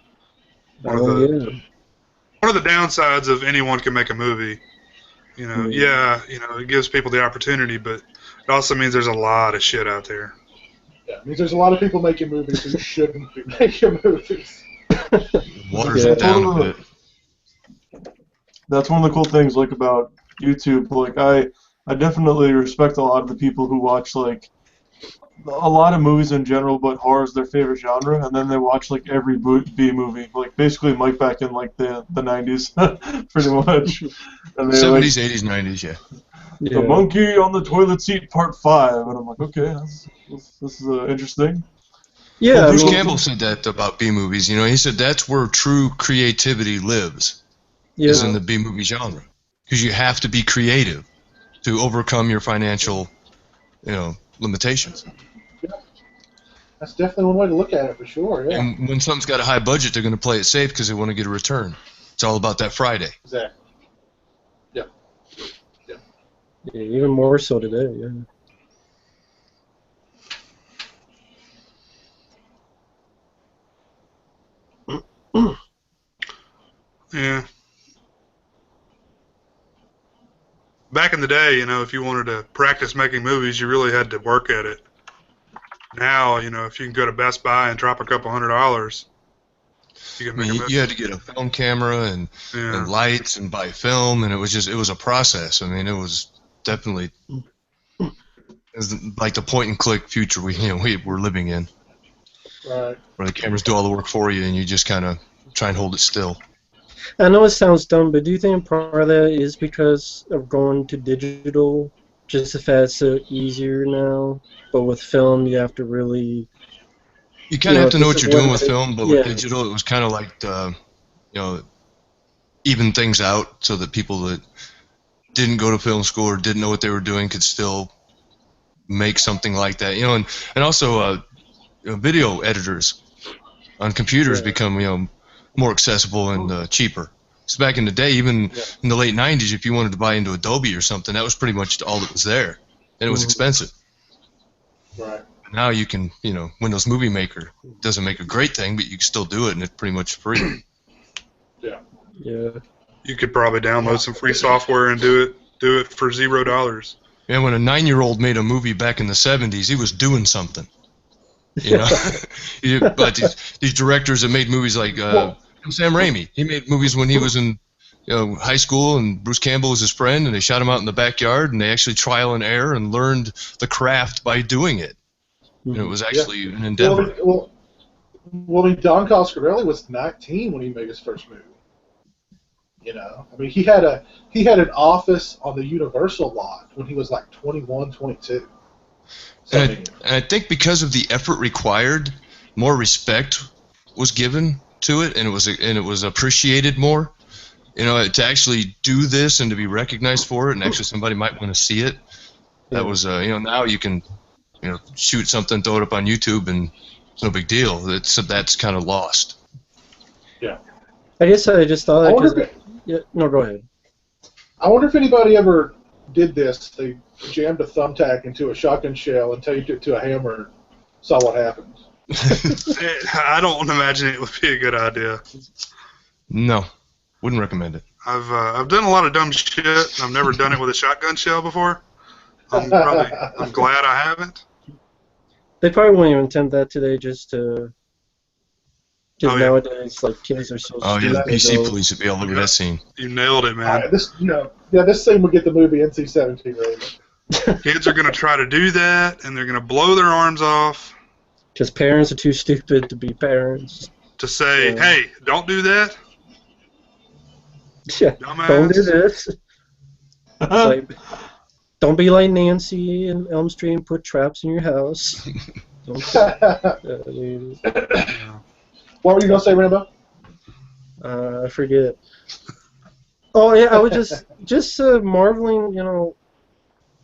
One of the downsides of anyone can make a movie, it gives people the opportunity, but it also means there's a lot of shit out there. Yeah, it means there's a lot of people making movies who shouldn't be making movies. Waters it down a bit. That's one of the cool things, about YouTube. I definitely respect a lot of the people who watch, a lot of movies in general, but horror is their favorite genre, and then they watch, every B movie. Basically Mike back in, the 90s, pretty much. And they, 70s, 80s, 90s, yeah. The Monkey on the Toilet Seat, Part 5. And I'm like, okay, this is interesting. Yeah, well, Bruce Campbell said that about B-movies. He said that's where true creativity lives, is in the B-movie genre. Because you have to be creative to overcome your financial, limitations. Yeah. That's definitely one way to look at it, for sure, yeah. And when something's got a high budget, they're going to play it safe because they want to get a return. It's all about that Friday. Exactly. Yeah. Yeah, even more so today, yeah. Yeah. Back in the day, if you wanted to practice making movies, you really had to work at it. Now, if you can go to Best Buy and drop a couple $100, you can make a movie. You had to get a film camera and lights and buy film, and it was a process. I mean, it was definitely like the point and click future we're living in. Right. Where the cameras do all the work for you, and you just kind of try and hold it still. I know it sounds dumb, but do you think part of that is because of going to digital? Just the fact it's so easier now, but with film you have to really... You kind of have to know what you're doing with film, but with digital it was kind of like, even things out so that people that didn't go to film school or didn't know what they were doing could still make something like that. And also video editors on computers become, more accessible and cheaper. So back in the day, even in the late 90s, if you wanted to buy into Adobe or something, that was pretty much all that was there. And it was expensive. Right. Now you can, Windows Movie Maker doesn't make a great thing, but you can still do it, and it's pretty much free. Yeah. Yeah. You could probably download some free software and do it for $0. Yeah, when a 9-year-old made a movie back in the 70s, he was doing something. But these directors that made movies like Sam Raimi, he made movies when he was in high school, and Bruce Campbell was his friend, and they shot him out in the backyard, and they actually trial and error and learned the craft by doing it. And it was actually an endeavor. Well, I mean, Don Coscarelli was 19 when he made his first movie. I mean, he had an office on the Universal lot when he was like 21, 22. And I think because of the effort required, more respect was given to it, and it was appreciated more. To actually do this and to be recognized for it, and actually somebody might want to see it. That was now you can shoot something, throw it up on YouTube, and it's no big deal. That's kind of lost. Yeah. I guess I just thought no, go ahead. I wonder if anybody ever did this. They jammed a thumbtack into a shotgun shell and taped it to a hammer saw what happened. I don't imagine it would be a good idea. No, wouldn't recommend it. I've done a lot of dumb shit. I've never done it with a shotgun shell before. I'm glad I haven't. They probably won't even attempt that today, just to. Because Oh, yeah. nowadays, like, kids are so Oh, stupid. yeah, the PC police would be all over that scene. You nailed it, man. All right, this scene will get the movie NC-17 rating. Kids are going to try to do that, and they're going to blow their arms off. Because parents are too stupid to be parents. To say, hey, don't do that. Yeah, Dumbass. don't do this. Like, don't be like Nancy in Elm Street and put traps in your house. What were you going to say, Rambo? I forget. Oh, yeah, I was just marveling,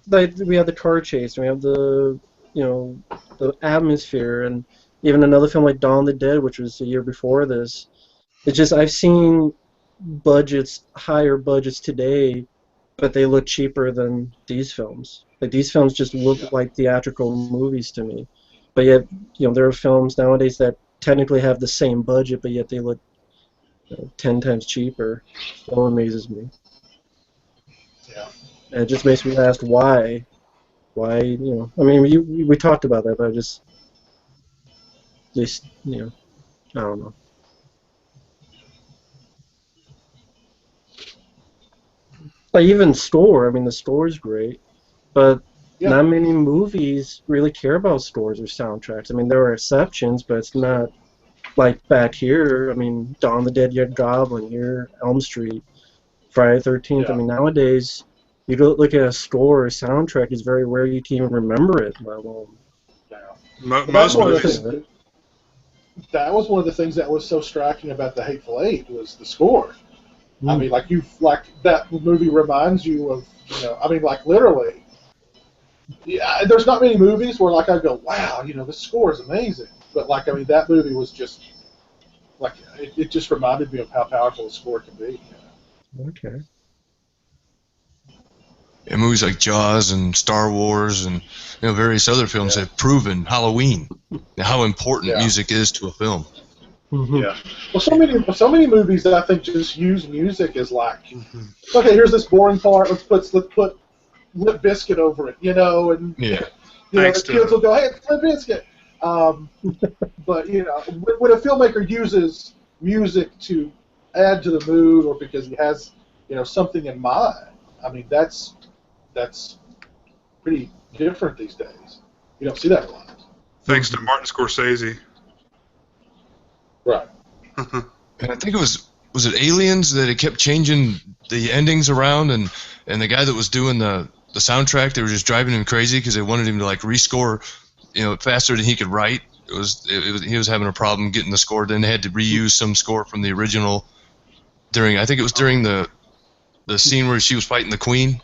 like, we have the car chase, and we have the atmosphere, and even another film like Dawn of the Dead, which was the year before this. It's just, I've seen higher budgets today, but they look cheaper than these films. Like, these films just look like theatrical movies to me. But yet, there are films nowadays that technically have the same budget, but yet they look 10 times cheaper. That amazes me. Yeah. And it just makes me ask why. Why, I mean, we talked about that, but I just I don't know. Like, even score, I mean, the score is great, but not many movies really care about scores or soundtracks. I mean, there are exceptions, but it's not like back here. I mean, Dawn of the Dead, you had Goblin, here, Elm Street, Friday the 13th. Yeah. I mean, nowadays, you don't look at a score or soundtrack, it's very rare you can even remember it. Well, Most movies. That was one of the things that was so striking about The Hateful Eight was the score. I mean, like that movie reminds you of, I mean, like literally. Yeah, there's not many movies where like I go, wow, the score is amazing. But like, I mean, that movie was just like it just reminded me of how powerful the score can be. Okay. And movies like Jaws and Star Wars and various other films have proven Halloween and how important music is to a film. Mm-hmm. Yeah. Well, so many movies that I think just use music as like, okay, here's this boring part. Let's put Limp Bizkit over it, and the kids will go, hey, it's Limp Bizkit. But when a filmmaker uses music to add to the mood or because he has something in mind, I mean that's pretty different these days. You don't see that a lot. Thanks to Martin Scorsese. Right. And I think it was it Aliens that it kept changing the endings around, and the guy that was doing the soundtrack, they were just driving him crazy because they wanted him to like rescore, faster than he could write. He was having a problem getting the score. Then they had to reuse some score from the original during the scene where she was fighting the Queen.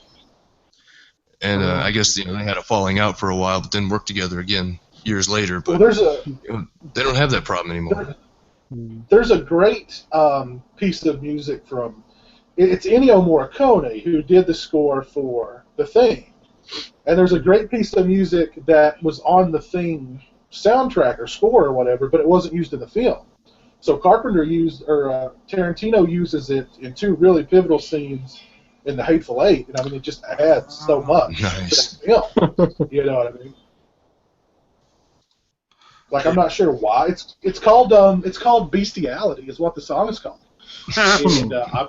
And I guess they had a falling out for a while, but then worked together again years later. But they don't have that problem anymore. There's a great piece of music from it's Ennio Morricone who did the score for The Thing, and there's a great piece of music that was on The Thing soundtrack or score or whatever, but it wasn't used in the film. So Tarantino uses it in two really pivotal scenes in The Hateful Eight, and I mean it just adds so much to that film. You know what I mean? Like I'm not sure why it's called Bestiality is what the song is called. And, I'm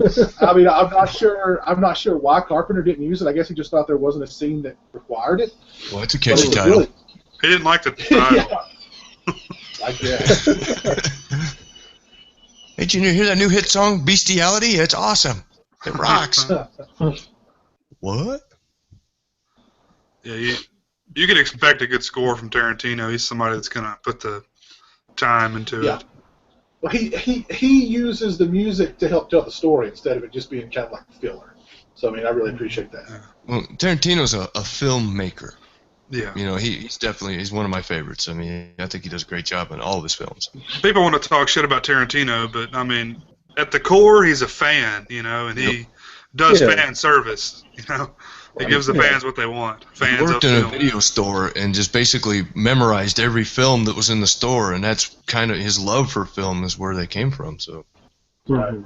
not sure why Carpenter didn't use it. I guess he just thought there wasn't a scene that required it. Well, it's a catchy title. He didn't like the title. I guess. Hey, Junior, hear that new hit song, Bestiality? It's awesome. It rocks. What? Yeah, you can expect a good score from Tarantino. He's somebody that's going to put the time into it. Well, he uses the music to help tell the story instead of it just being kind of like filler. So, I mean, I really appreciate that. Well, Tarantino's a filmmaker. Yeah. He's one of my favorites. I mean, I think he does a great job in all of his films. People want to talk shit about Tarantino, but, I mean, at the core, he's a fan, and he does fan service, He gives the fans what they want. Fans He worked of in a film. video store and just basically memorized every film that was in the store, and that's kind of his love for film is where they came from. So Right.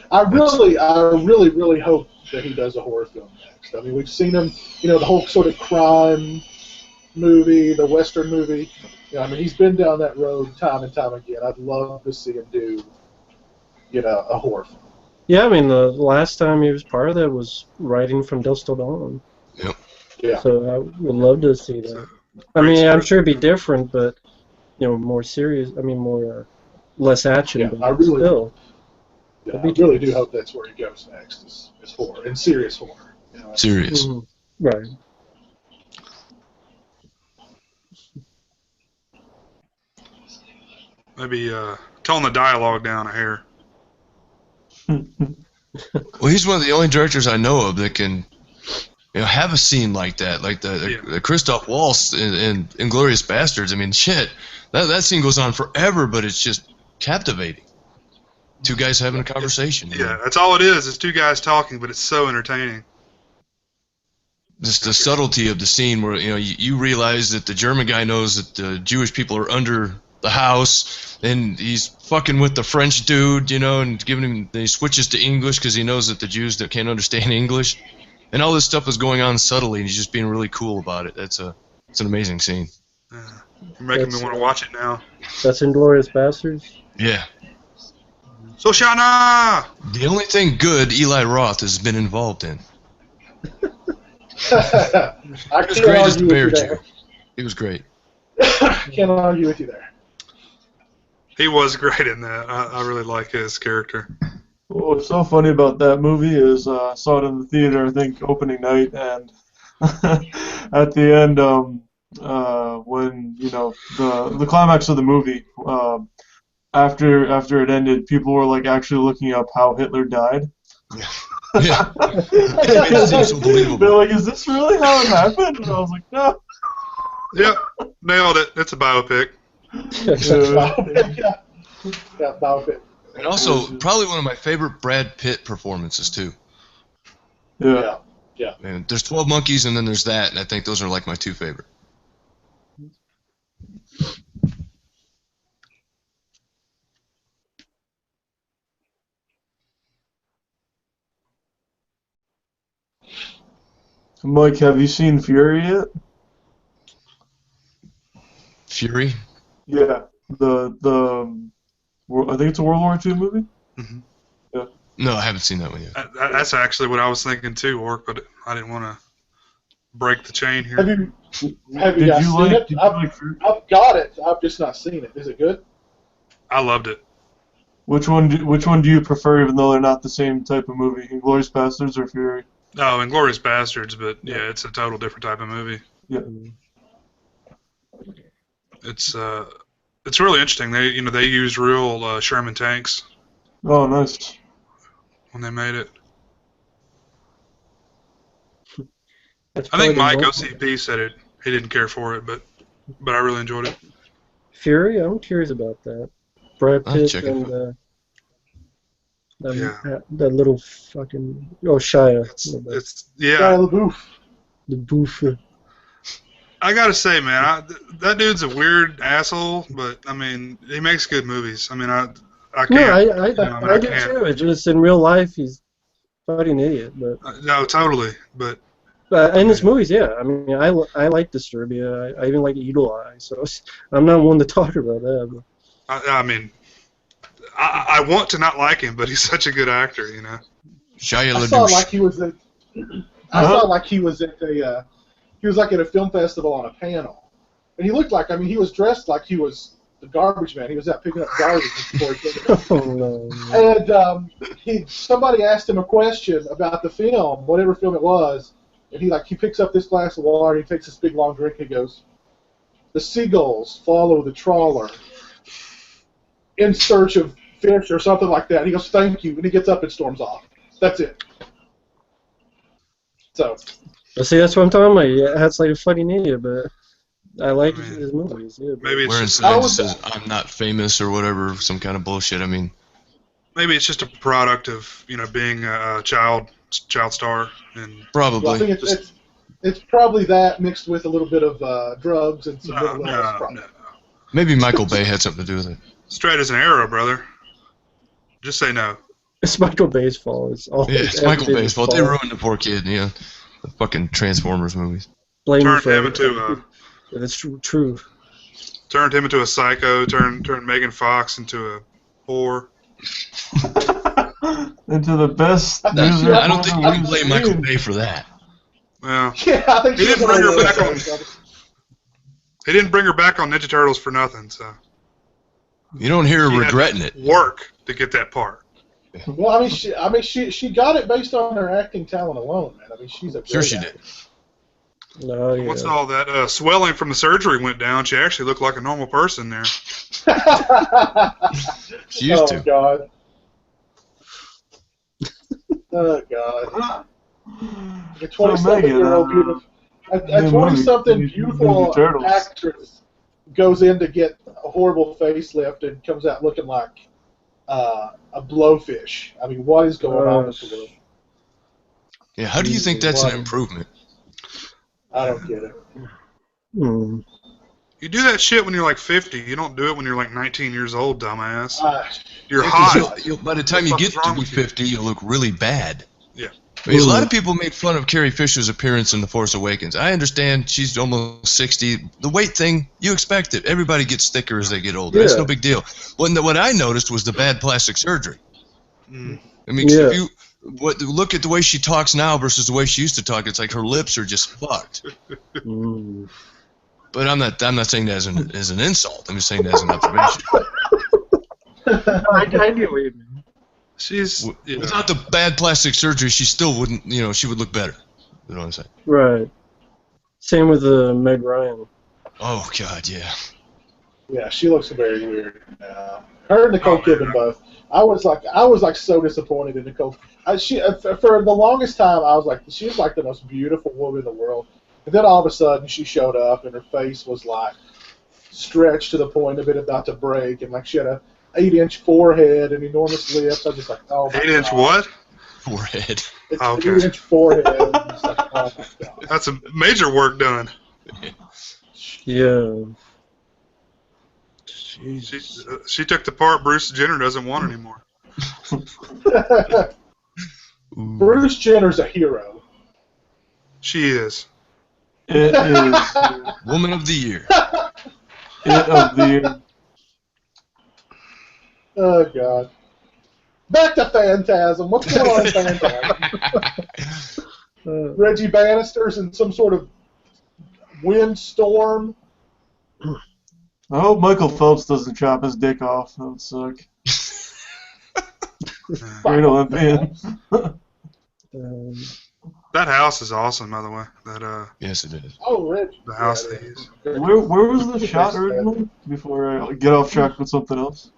I really hope that he does a horror film next. I mean, we've seen him, the whole sort of crime movie, the Western movie. I mean, he's been down that road time and time again. I'd love to see him do, a horror film. Yeah, I mean, the last time he was part of that was Writing from Dusk Till Dawn. Yep. Yeah. So I would love to see that. I mean, I'm sure it'd be different, but, more serious. I mean, less action, Yeah, but I really, still. I really do hope that's where he goes next, is horror, and serious horror. serious. Right. Maybe tone the dialogue down a hair. Well, he's one of the only directors I know of that can, have a scene like that, like the Christoph Waltz in Inglourious Bastards. I mean, shit, that scene goes on forever, but it's just captivating. Two guys having a conversation. Yeah, that's all it is. It's two guys talking, but it's so entertaining. Just the subtlety of the scene where you realize that the German guy knows that the Jewish people are under the house, and he's fucking with the French dude, and giving him. He switches to English because he knows that the Jews that can't understand English, and all this stuff is going on subtly, and he's just being really cool about it. It's an amazing scene. You're making me want to watch it now. That's Inglourious Bastards? Yeah. Shoshana! The only thing good Eli Roth has been involved in. I He was great as the bear Jew. He was great. Can't argue with you there. He was great in that. I really like his character. What's so funny about that movie is I saw it in the theater, I think, opening night, and at the end, when the climax of the movie, after it ended, people were like actually looking up how Hitler died. Yeah. It seems unbelievable. They're like, "Is this really how it happened?" And I was like, "No." Yep, nailed it. It's a biopic. Yeah, biopic. And also, probably one of my favorite Brad Pitt performances too. Yeah. And there's 12 Monkeys, and then there's that, and I think those are like my two favorite. Mike, have you seen Fury yet? Fury? Yeah, I think it's a World War II movie. Mm-hmm. Yeah. No, I haven't seen that one yet. That's actually what I was thinking too, Ork, but I didn't want to break the chain here. Have you guys seen it? I've got it. I've just not seen it. Is it good? I loved it. Which one do you prefer, even though they're not the same type of movie? Inglourious Bastards or Fury? Oh, Inglourious Bastards, but yeah, it's a total different type of movie. Yeah. It's really interesting. They used real Sherman tanks Oh, nice. when they made it. That's I think probably Mike the OCP said it. He didn't care for it, but I really enjoyed it. Fury? I'm curious about that. Brad I'll Pitt check it and out. that little fucking Shia. It's yeah. Shia LaBeouf. The boof. I gotta say, man, that dude's a weird asshole, but I mean, he makes good movies. I mean, I can't. No, I I do can't. too. It's just in real life, he's a fucking idiot. But No, totally. But in his movies, yeah. I mean, I like Disturbia. I even like Eagle Eye. So I'm not one to talk about that. But. I mean, I want to not like him, but he's such a good actor, Shia I saw LaBeouf. like he was at. I saw like he was at a. He was like at a film festival on a panel, and he looked like. I mean, he was dressed like he was the garbage man. He was out picking up garbage before he came in. Oh, no. And somebody asked him a question about the film, whatever film it was, and he picks up this glass of water, he takes this big long drink, and he goes, "The seagulls follow the trawler in search of fish," or something like that. He goes, "Thank you," and he gets up and storms off. That's it. So. Well, see, that's what I'm talking about. Yeah, that's like a fucking idiot, but I like his movies. Yeah, maybe it's Wearing just, signs that says "I'm not famous" or whatever, some kind of bullshit. I mean, maybe it's just a product of being a child star, and Well, I probably. think It's probably that mixed with a little bit of drugs and some mental illness. No. Maybe Michael Bay had something to do with it. Straight as an arrow, brother. Just say no. It's Michael Bay's fault. It's Michael Bay's fault. They ruined the poor kid, the fucking Transformers movies. Blame Turned for him everything. into It's true. turned him into a psycho. Turned Megan Fox into a whore. Into the best. I don't think you can blame Michael Bay for that. Well, Yeah, I think he didn't bring her back on. on. He didn't bring her back on Ninja Turtles for nothing. So You don't hear her He had regretting it. work to get that part. Well, I mean, she got it based on her acting talent alone, man. I mean, she's a Sure great she actor. did. Oh, yeah. Once all that swelling from the surgery went down, she actually looked like a normal person there. She used to. Oh God. Oh God. A 27-year-old beautiful, a 20-something beautiful actress goes in to get a horrible facelift and comes out looking like a blowfish. I mean, what is going on with the world? Yeah, how do you think that's an improvement? I don't get it. Hmm. You do that shit when you're like 50. You don't do it when you're like 19 years old, dumbass. You're Yeah, 'cause hot. by the time you get What's wrong to be with you? 50, you'll look really bad. Yeah. Because a lot of people made fun of Carrie Fisher's appearance in The Force Awakens. I understand she's almost 60. The weight thing, you expect it. Everybody gets thicker as they get older. That's Yeah. no big deal. What I noticed was the bad plastic surgery. Mm. I mean, Yeah. if you look at the way she talks now versus the way she used to talk, it's like her lips are just fucked. Mm. But I'm not saying that as an insult. I'm just saying that as an observation. I get what you mean. She's Without the bad plastic surgery, she still wouldn't. She would look better. You know what I'm saying? Right. So with Meg Ryan. Oh God, yeah. Yeah, she looks very weird now. Her and Nicole Kidman both. I was like so disappointed in Nicole. For the longest time, I was like, she was like the most beautiful woman in the world. And then all of a sudden, she showed up, and her face was like stretched to the point of it about to break, and like she had a 8-inch forehead and enormous lips. I was just like, oh my 8-inch God. what? Forehead. It's Oh, okay. 8-inch forehead. I'm just like, oh my God. That's a major work done. Yeah. She took the part Bruce Jenner doesn't want anymore. Bruce Jenner's a hero. She is. It is Woman of the Year. it of the year. Oh God. Back to Phantasm. What's going on in Phantasm? Reggie Bannister's in some sort of windstorm. I hope Michael Phelps doesn't chop his dick off. That would suck. Great Olympian. That house is awesome, by the way. That Yes, it is. Oh, Reggie. the house Yeah, they use. Where was the shot originally? Before I get off track with something else.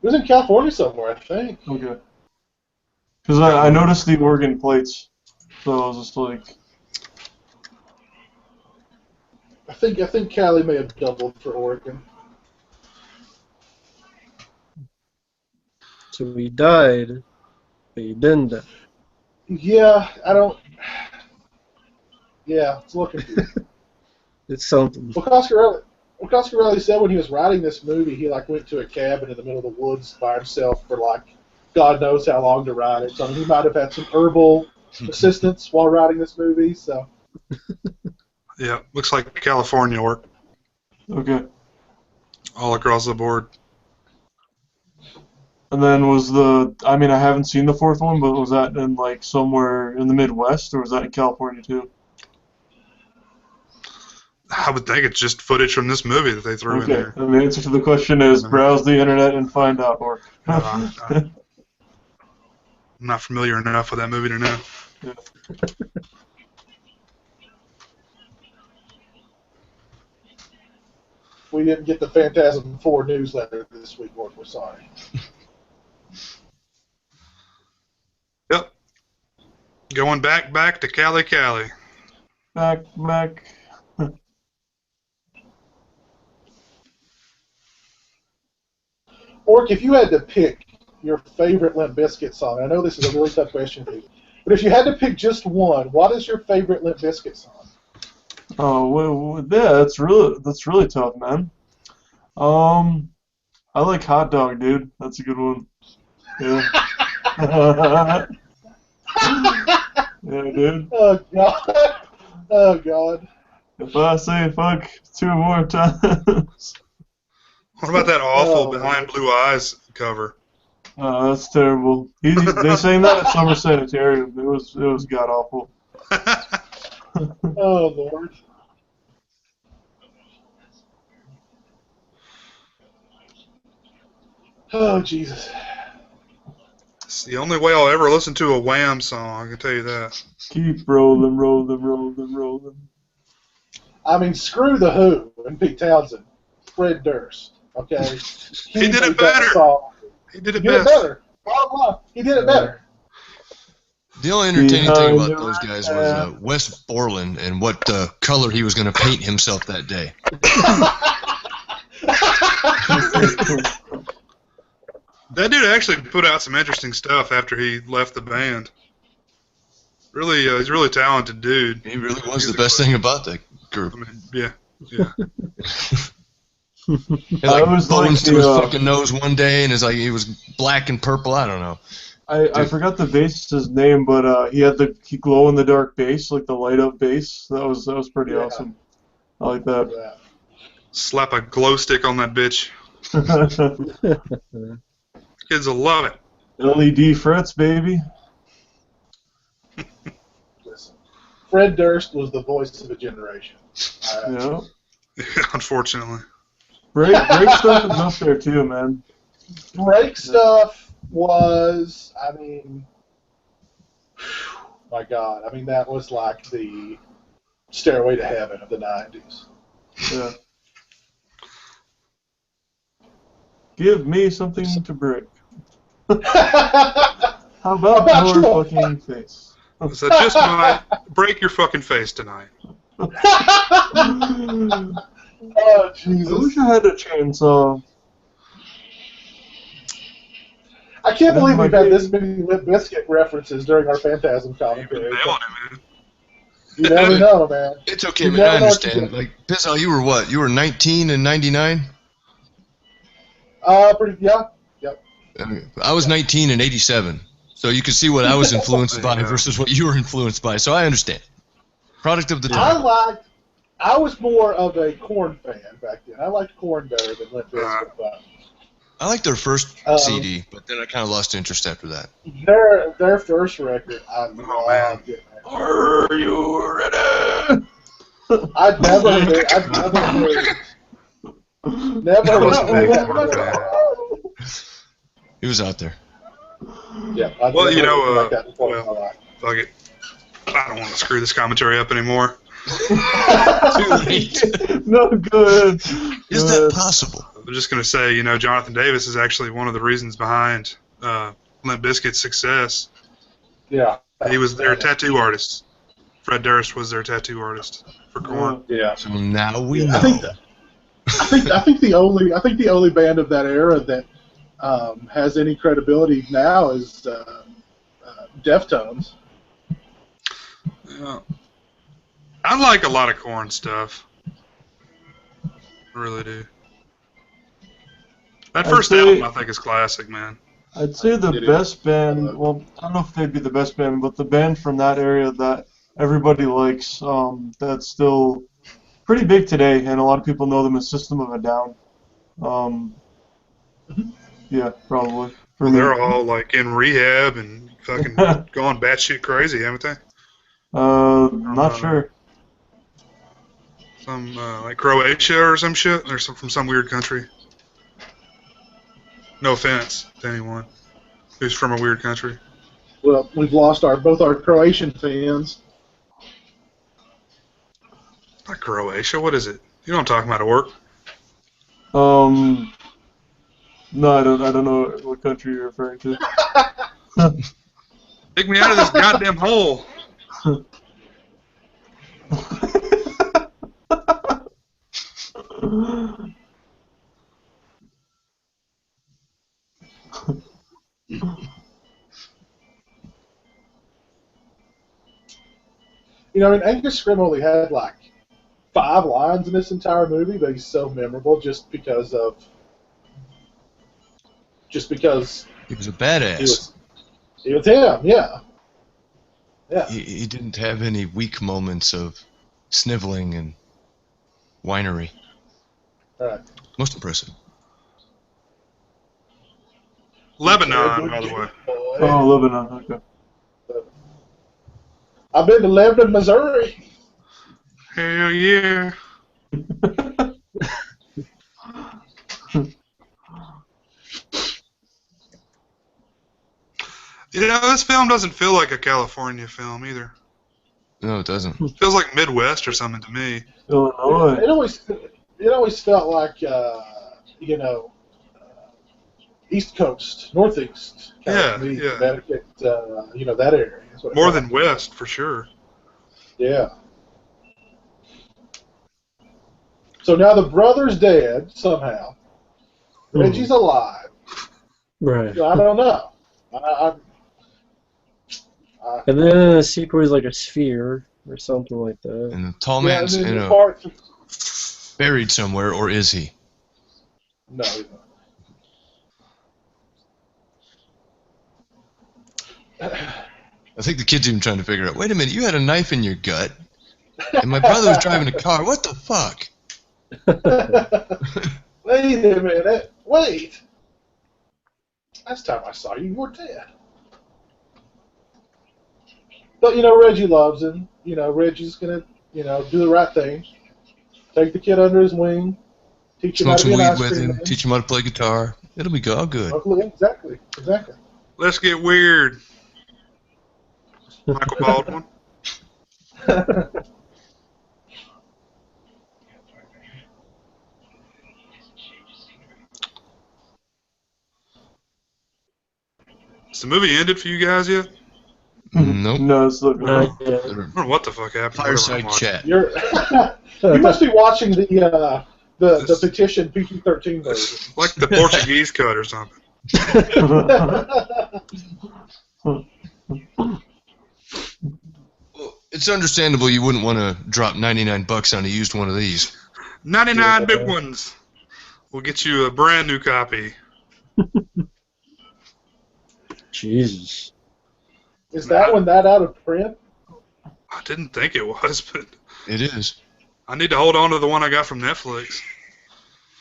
It was in California somewhere, I think. Okay. Because I noticed the Oregon plates, so I was just like, I think Callie may have doubled for Oregon. So he died, but he didn't die. Yeah, I don't. Yeah, it's looking good. It's something. Well, Coscarelli said when he was writing this movie, he like went to a cabin in the middle of the woods by himself for like God knows how long to write it. So I mean, he might have had some herbal assistance while writing this movie. So Yeah, looks like California work okay. all across the board. And then I haven't seen the fourth one, but was that in like somewhere in the Midwest, or was that in California too? I would think it's just footage from this movie that they threw in Okay, there. and the answer to the question is browse the internet and find out, or I'm not familiar enough with that movie to know. we didn't get the Phantasm 4 newsletter this week, Mark. We're sorry. Yep. Going back to Cali. back. Ork, if you had to pick your favorite Limp Bizkit song, I know this is a really tough question for you. But if you had to pick just one, what is your favorite Limp Bizkit song? Oh, well, yeah, that's really tough, man. I like Hot Dog, dude. That's a good one. Yeah. Yeah, dude. Oh God! Oh God! If I say fuck 2 more times. What about that awful Oh, Behind Blue Eyes cover? Oh, that's terrible. They sang that at Summer Sanitarium. It was god awful. Oh Lord! Oh Jesus! It's the only way I'll ever listen to a Wham song, I can tell you that. Keep rolling, rolling, rolling, rolling. I mean, screw the Who and Pete Townsend, Fred Durst. Okay, He did it made that better. song. He did it He did it best. better. Bottom line, he did it better. The only entertaining thing Behind about the those guys right was Wes Borland and what color he was going to paint himself that day. That dude actually put out some interesting stuff after he left the band. Really, he's a really talented dude. He really was the best thing about that group. I mean, yeah. Yeah. He had I was bones like to his the, fucking nose one day, and he was black and purple. I don't know. I forgot the bassist's name, but he glow in the dark bass, like the light up bass. That was pretty awesome. I like that. Yeah. Slap a glow stick on that bitch. Kids will love it. LED frets, baby. Listen, Fred Durst was the voice of a generation. Yeah. Unfortunately. Break stuff is up there too, man. Break stuff was, I mean, my God, I mean that was like the Stairway to Heaven of the '90s. Yeah. Give me something to break. How about your fucking face? So just might break your fucking face tonight. Oh I Jesus! wish I had a chainsaw. I can't believe we've had this many Limp Bizkit references during our Phantasm You've commentary. been nailing it, man. You never know, man. It's okay, You man. I never know what you understand. get. Like, Pizzo, you were what? You were 19 in '99? Yeah. Yep. I was 19 in '87. So you can see what I was influenced by versus what you were influenced by. So I understand. Product of the time. I was more of a Korn fan back then. I liked Korn better than Limp Bizkit, but I liked their first CD, but then I kind of lost interest after that. their first record, I loved it. Man. Are you ready? I'd never heard. Never He was out there. Yeah. Well, you know, like that before in my life. Fuck it. I don't want to screw this commentary up anymore. Too late. No good. Is that possible? I'm just going to say, you know, Jonathan Davis is actually one of the reasons behind Limp Bizkit's success. Yeah. He was their tattoo artist. Fred Durst was their tattoo artist for Korn. Yeah. So now we know. I think the only band of that era that has any credibility now is Deftones. Yeah. I like a lot of Korn stuff. I really do. That first album, I think, is classic, man. I'd say the best band, well, I don't know if they'd be the best band, but the band from that area that everybody likes, that's still pretty big today, and a lot of people know them as System of a Down. Yeah, probably. Well, they're all, like, in rehab and fucking going batshit crazy, haven't they? Not sure. Some, like, Croatia or some shit? Or from some weird country. No offense to anyone who's from a weird country. Well, we've lost both our Croatian fans. Not Croatia. What is it? You know what I'm talking about at work. No, I don't know what country you're referring to. Take me out of this goddamn hole. You know, I mean, Angus Scrimm only had like 5 lines in this entire movie, but he's so memorable just because he was a badass. He was him, yeah. Yeah. He didn't have any weak moments of sniveling and whinery. Right. Most impressive. Lebanon, by the way. Oh, Lebanon. Okay. I've been to Lebanon, Missouri. Hell yeah. You know, this film doesn't feel like a California film either. No, it doesn't. It feels like Midwest or something to me. Illinois. It always felt like you know, East Coast, Northeast. Yeah, of me, yeah. Connecticut, you know, that area. That's what it More felt than like. West, for sure. Yeah. So now the brother's dead somehow. Reggie's alive. Right. So I don't know. And then in the sequel, he's like a sphere or something like that. And the tall Yeah, man's and then in the a parts. buried somewhere, or is he? No, he's not. I think the kid's even trying to figure out, wait a minute, you had a knife in your gut, and my brother was driving a car. What the fuck? Wait a minute. Wait. Last time I saw you, you were dead. But, you know, Reggie loves him. You know, Reggie's going to, you know, do the right thing. Take the kid under his wing. Teach him how Smoke to be some an weed ice with cream him, man. teach him how to play guitar. It'll be all good. Exactly. Exactly. Let's get weird. Michael Baldwin. Has the movie ended for you guys yet? Nope. No, it's looking. Not yet. I don't know what the fuck happened. Fireside Whatever I'm chat. You must be watching the petition PG-13 version. watching. Like the Portuguese cut or something. Well, it's understandable you wouldn't want to drop $99 on a used one of these. 99 big ones. We'll get you a brand new copy. Jesus. Is that one that out of print? I didn't think it was, but It is. I need to hold on to the one I got from Netflix.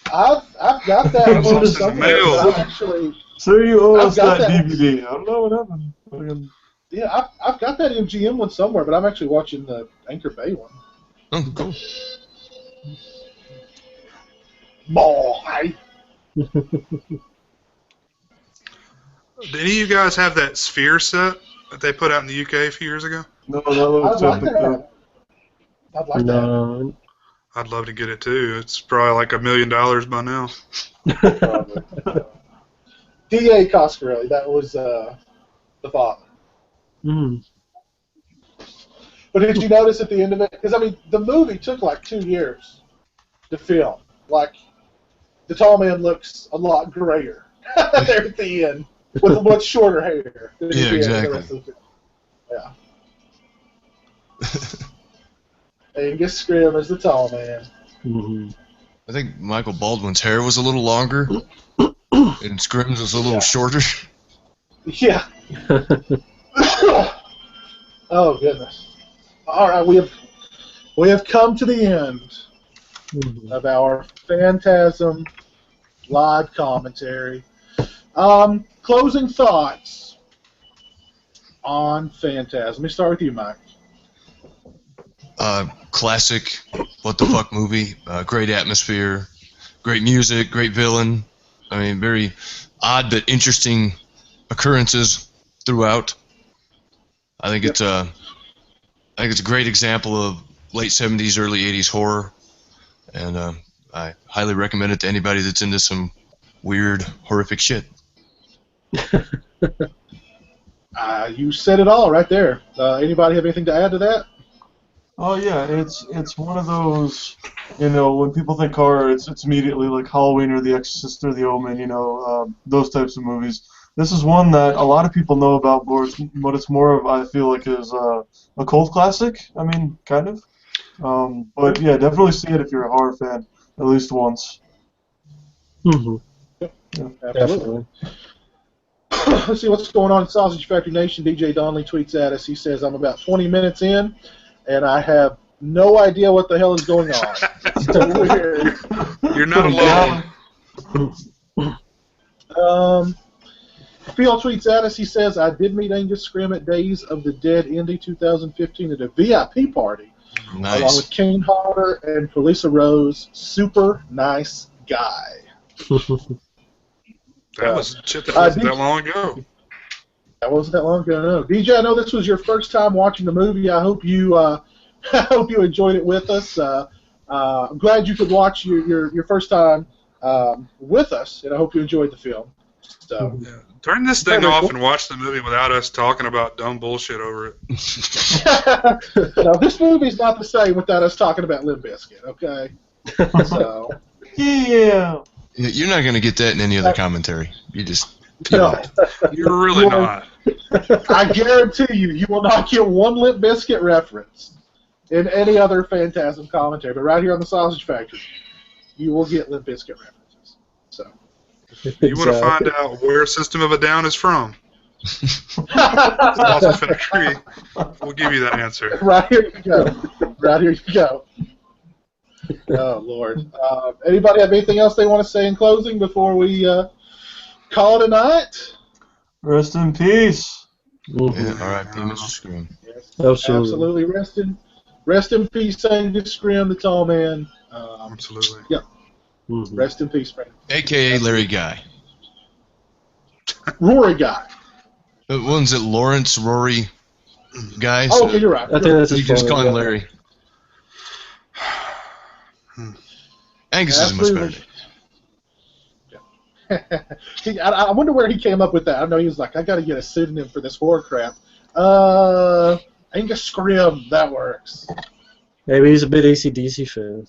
I've got that It was one lost in the somewhere. mail. I've actually, So you owe I've us got that that. DVD. I don't know what happened. Fucking- yeah, I've got that MGM one somewhere, but I'm actually watching the Anchor Bay one. Oh, cool. Boy. Did any of you guys have that Sphere set that they put out in the UK a few years ago? No, that looks I'd like epic. that. I'd like that. No. I'd love to get it too. It's probably like $1 million by now. Probably. D.A. Coscarelli, that was the father. Mm. But did you notice at the end of it? Because, I mean, the movie took like 2 years to film. Like, the tall man looks a lot grayer there at the end with much shorter hair. Than he Yeah, did exactly. the rest of the film. Yeah. Angus Scrimm is the tall man. Mm-hmm. I think Michael Baldwin's hair was a little longer, and Scrimm's was a little shorter. Yeah. Oh, goodness. All right, we have come to the end of our Phantasm live commentary. Closing thoughts on Phantasm. Let me start with you, Mike. Classic, what the fuck movie. Great atmosphere, great music, great villain. I mean, very odd but interesting occurrences throughout. I think it's a great example of late '70s, early '80s horror, and I highly recommend it to anybody that's into some weird, horrific shit. You said it all right there. Anybody have anything to add to that? Oh yeah, it's one of those, you know, when people think horror, it's immediately like Halloween or The Exorcist or The Omen, you know, those types of movies. this is one that a lot of people know about, but it's more of, I feel like, is a cult classic. I mean, kind of. But yeah, definitely see it if you're a horror fan, at least once. Mm-hmm. Yeah. Definitely. Let's see what's going on in Sausage Factory Nation. DJ Donnelly tweets at us. He says, I'm about 20 minutes in, and I have no idea what the hell is going on. It's so weird. You're not alone. Phil tweets at us. He says, I did meet Angus Scrimm at Days of the Dead Indy 2015 at a VIP party. Nice. Along with Kane Hodder and Felissa Rose. Super nice guy. That wasn't that long ago. That wasn't that long ago. No. DJ, I know this was your first time watching the movie. I hope you enjoyed it with us. I'm glad you could watch your first time with us, and I hope you enjoyed the film. So. Yeah. Turn this thing off and watch the movie without us talking about dumb bullshit over it. No, this movie's not the same without us talking about Limp Bizkit, okay? So. Yeah. You're not going to get that in any other commentary. You just... No. You're really not. I guarantee you will not get one Limp Bizkit reference in any other Phantasm commentary, but right here on the Sausage Factory, you will get Limp Bizkit references. So. You want to find out where System of a Down is from? Sausage Factory. We'll give you that answer. Right here you go. Right here you go. Oh, Lord. Anybody have anything else they want to say in closing before we call it a night? Rest in peace. Yeah, R.I.P. Mr. Scream. Yes, Absolutely. Rest in peace, Angus Scrimm, the tall man. Absolutely. Yeah. Mm-hmm. Rest in peace, friend. A.K.A. Larry Guy. Rory Guy. One's it Lawrence Rory Guy? Oh, okay, you're right. I think that's You his just phone, call him yeah. Larry. Angus is a much better name. I wonder where he came up with that. I know he was like, I got to get a pseudonym for this horror crap. Angus Scrimm, that works. Maybe he's a bit AC/DC fan.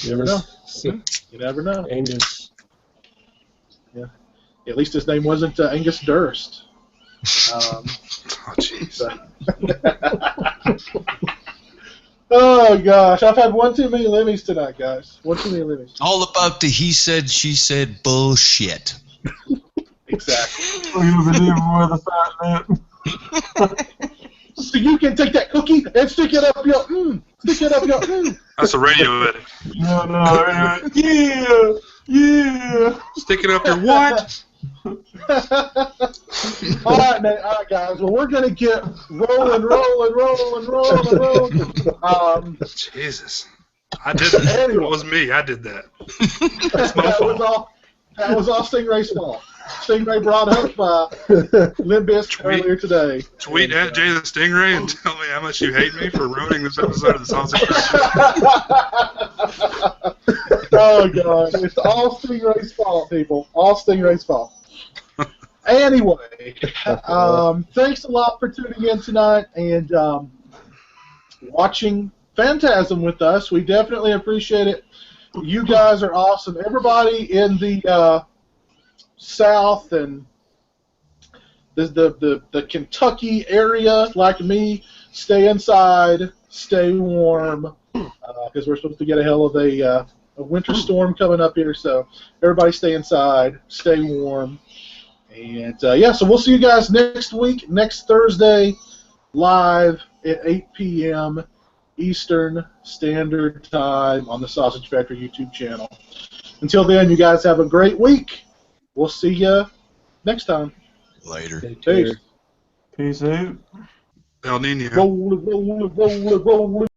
You never know. You never know. Angus. Yeah. At least his name wasn't Angus Durst. Oh, jeez. Oh, gosh. I've had one too many Lemmies tonight, guys. One too many Lemmies. All about the he said, she said bullshit. Exactly. Oh, you believe where the fat man. So you can take that cookie and stick it up your That's a radio edit. No, yeah. Stick it up your what? All right, guys. Well, we're gonna get rolling. Jesus. I did that. Anyway. It was me. I did that. That was all Stingray's fault. Stingray brought up Limp Bizkit earlier today. Tweet at Jay the Stingray and tell me how much you hate me for ruining this episode of the Sausage Factory. Oh, God. It's all Stingray's fault, people. All Stingray's fault. Anyway, thanks a lot for tuning in tonight and watching Phantasm with us. We definitely appreciate it. You guys are awesome. Everybody in the South and the Kentucky area, like me, stay inside, stay warm, because we're supposed to get a hell of a winter storm coming up here. So everybody stay inside, stay warm. And, yeah, so we'll see you guys next week, next Thursday, live at 8 p.m. Eastern Standard Time on the Sausage Factory YouTube channel. Until then, you guys have a great week. We'll see you next time. Later. Peace. Peace out. El Nino. Roll it.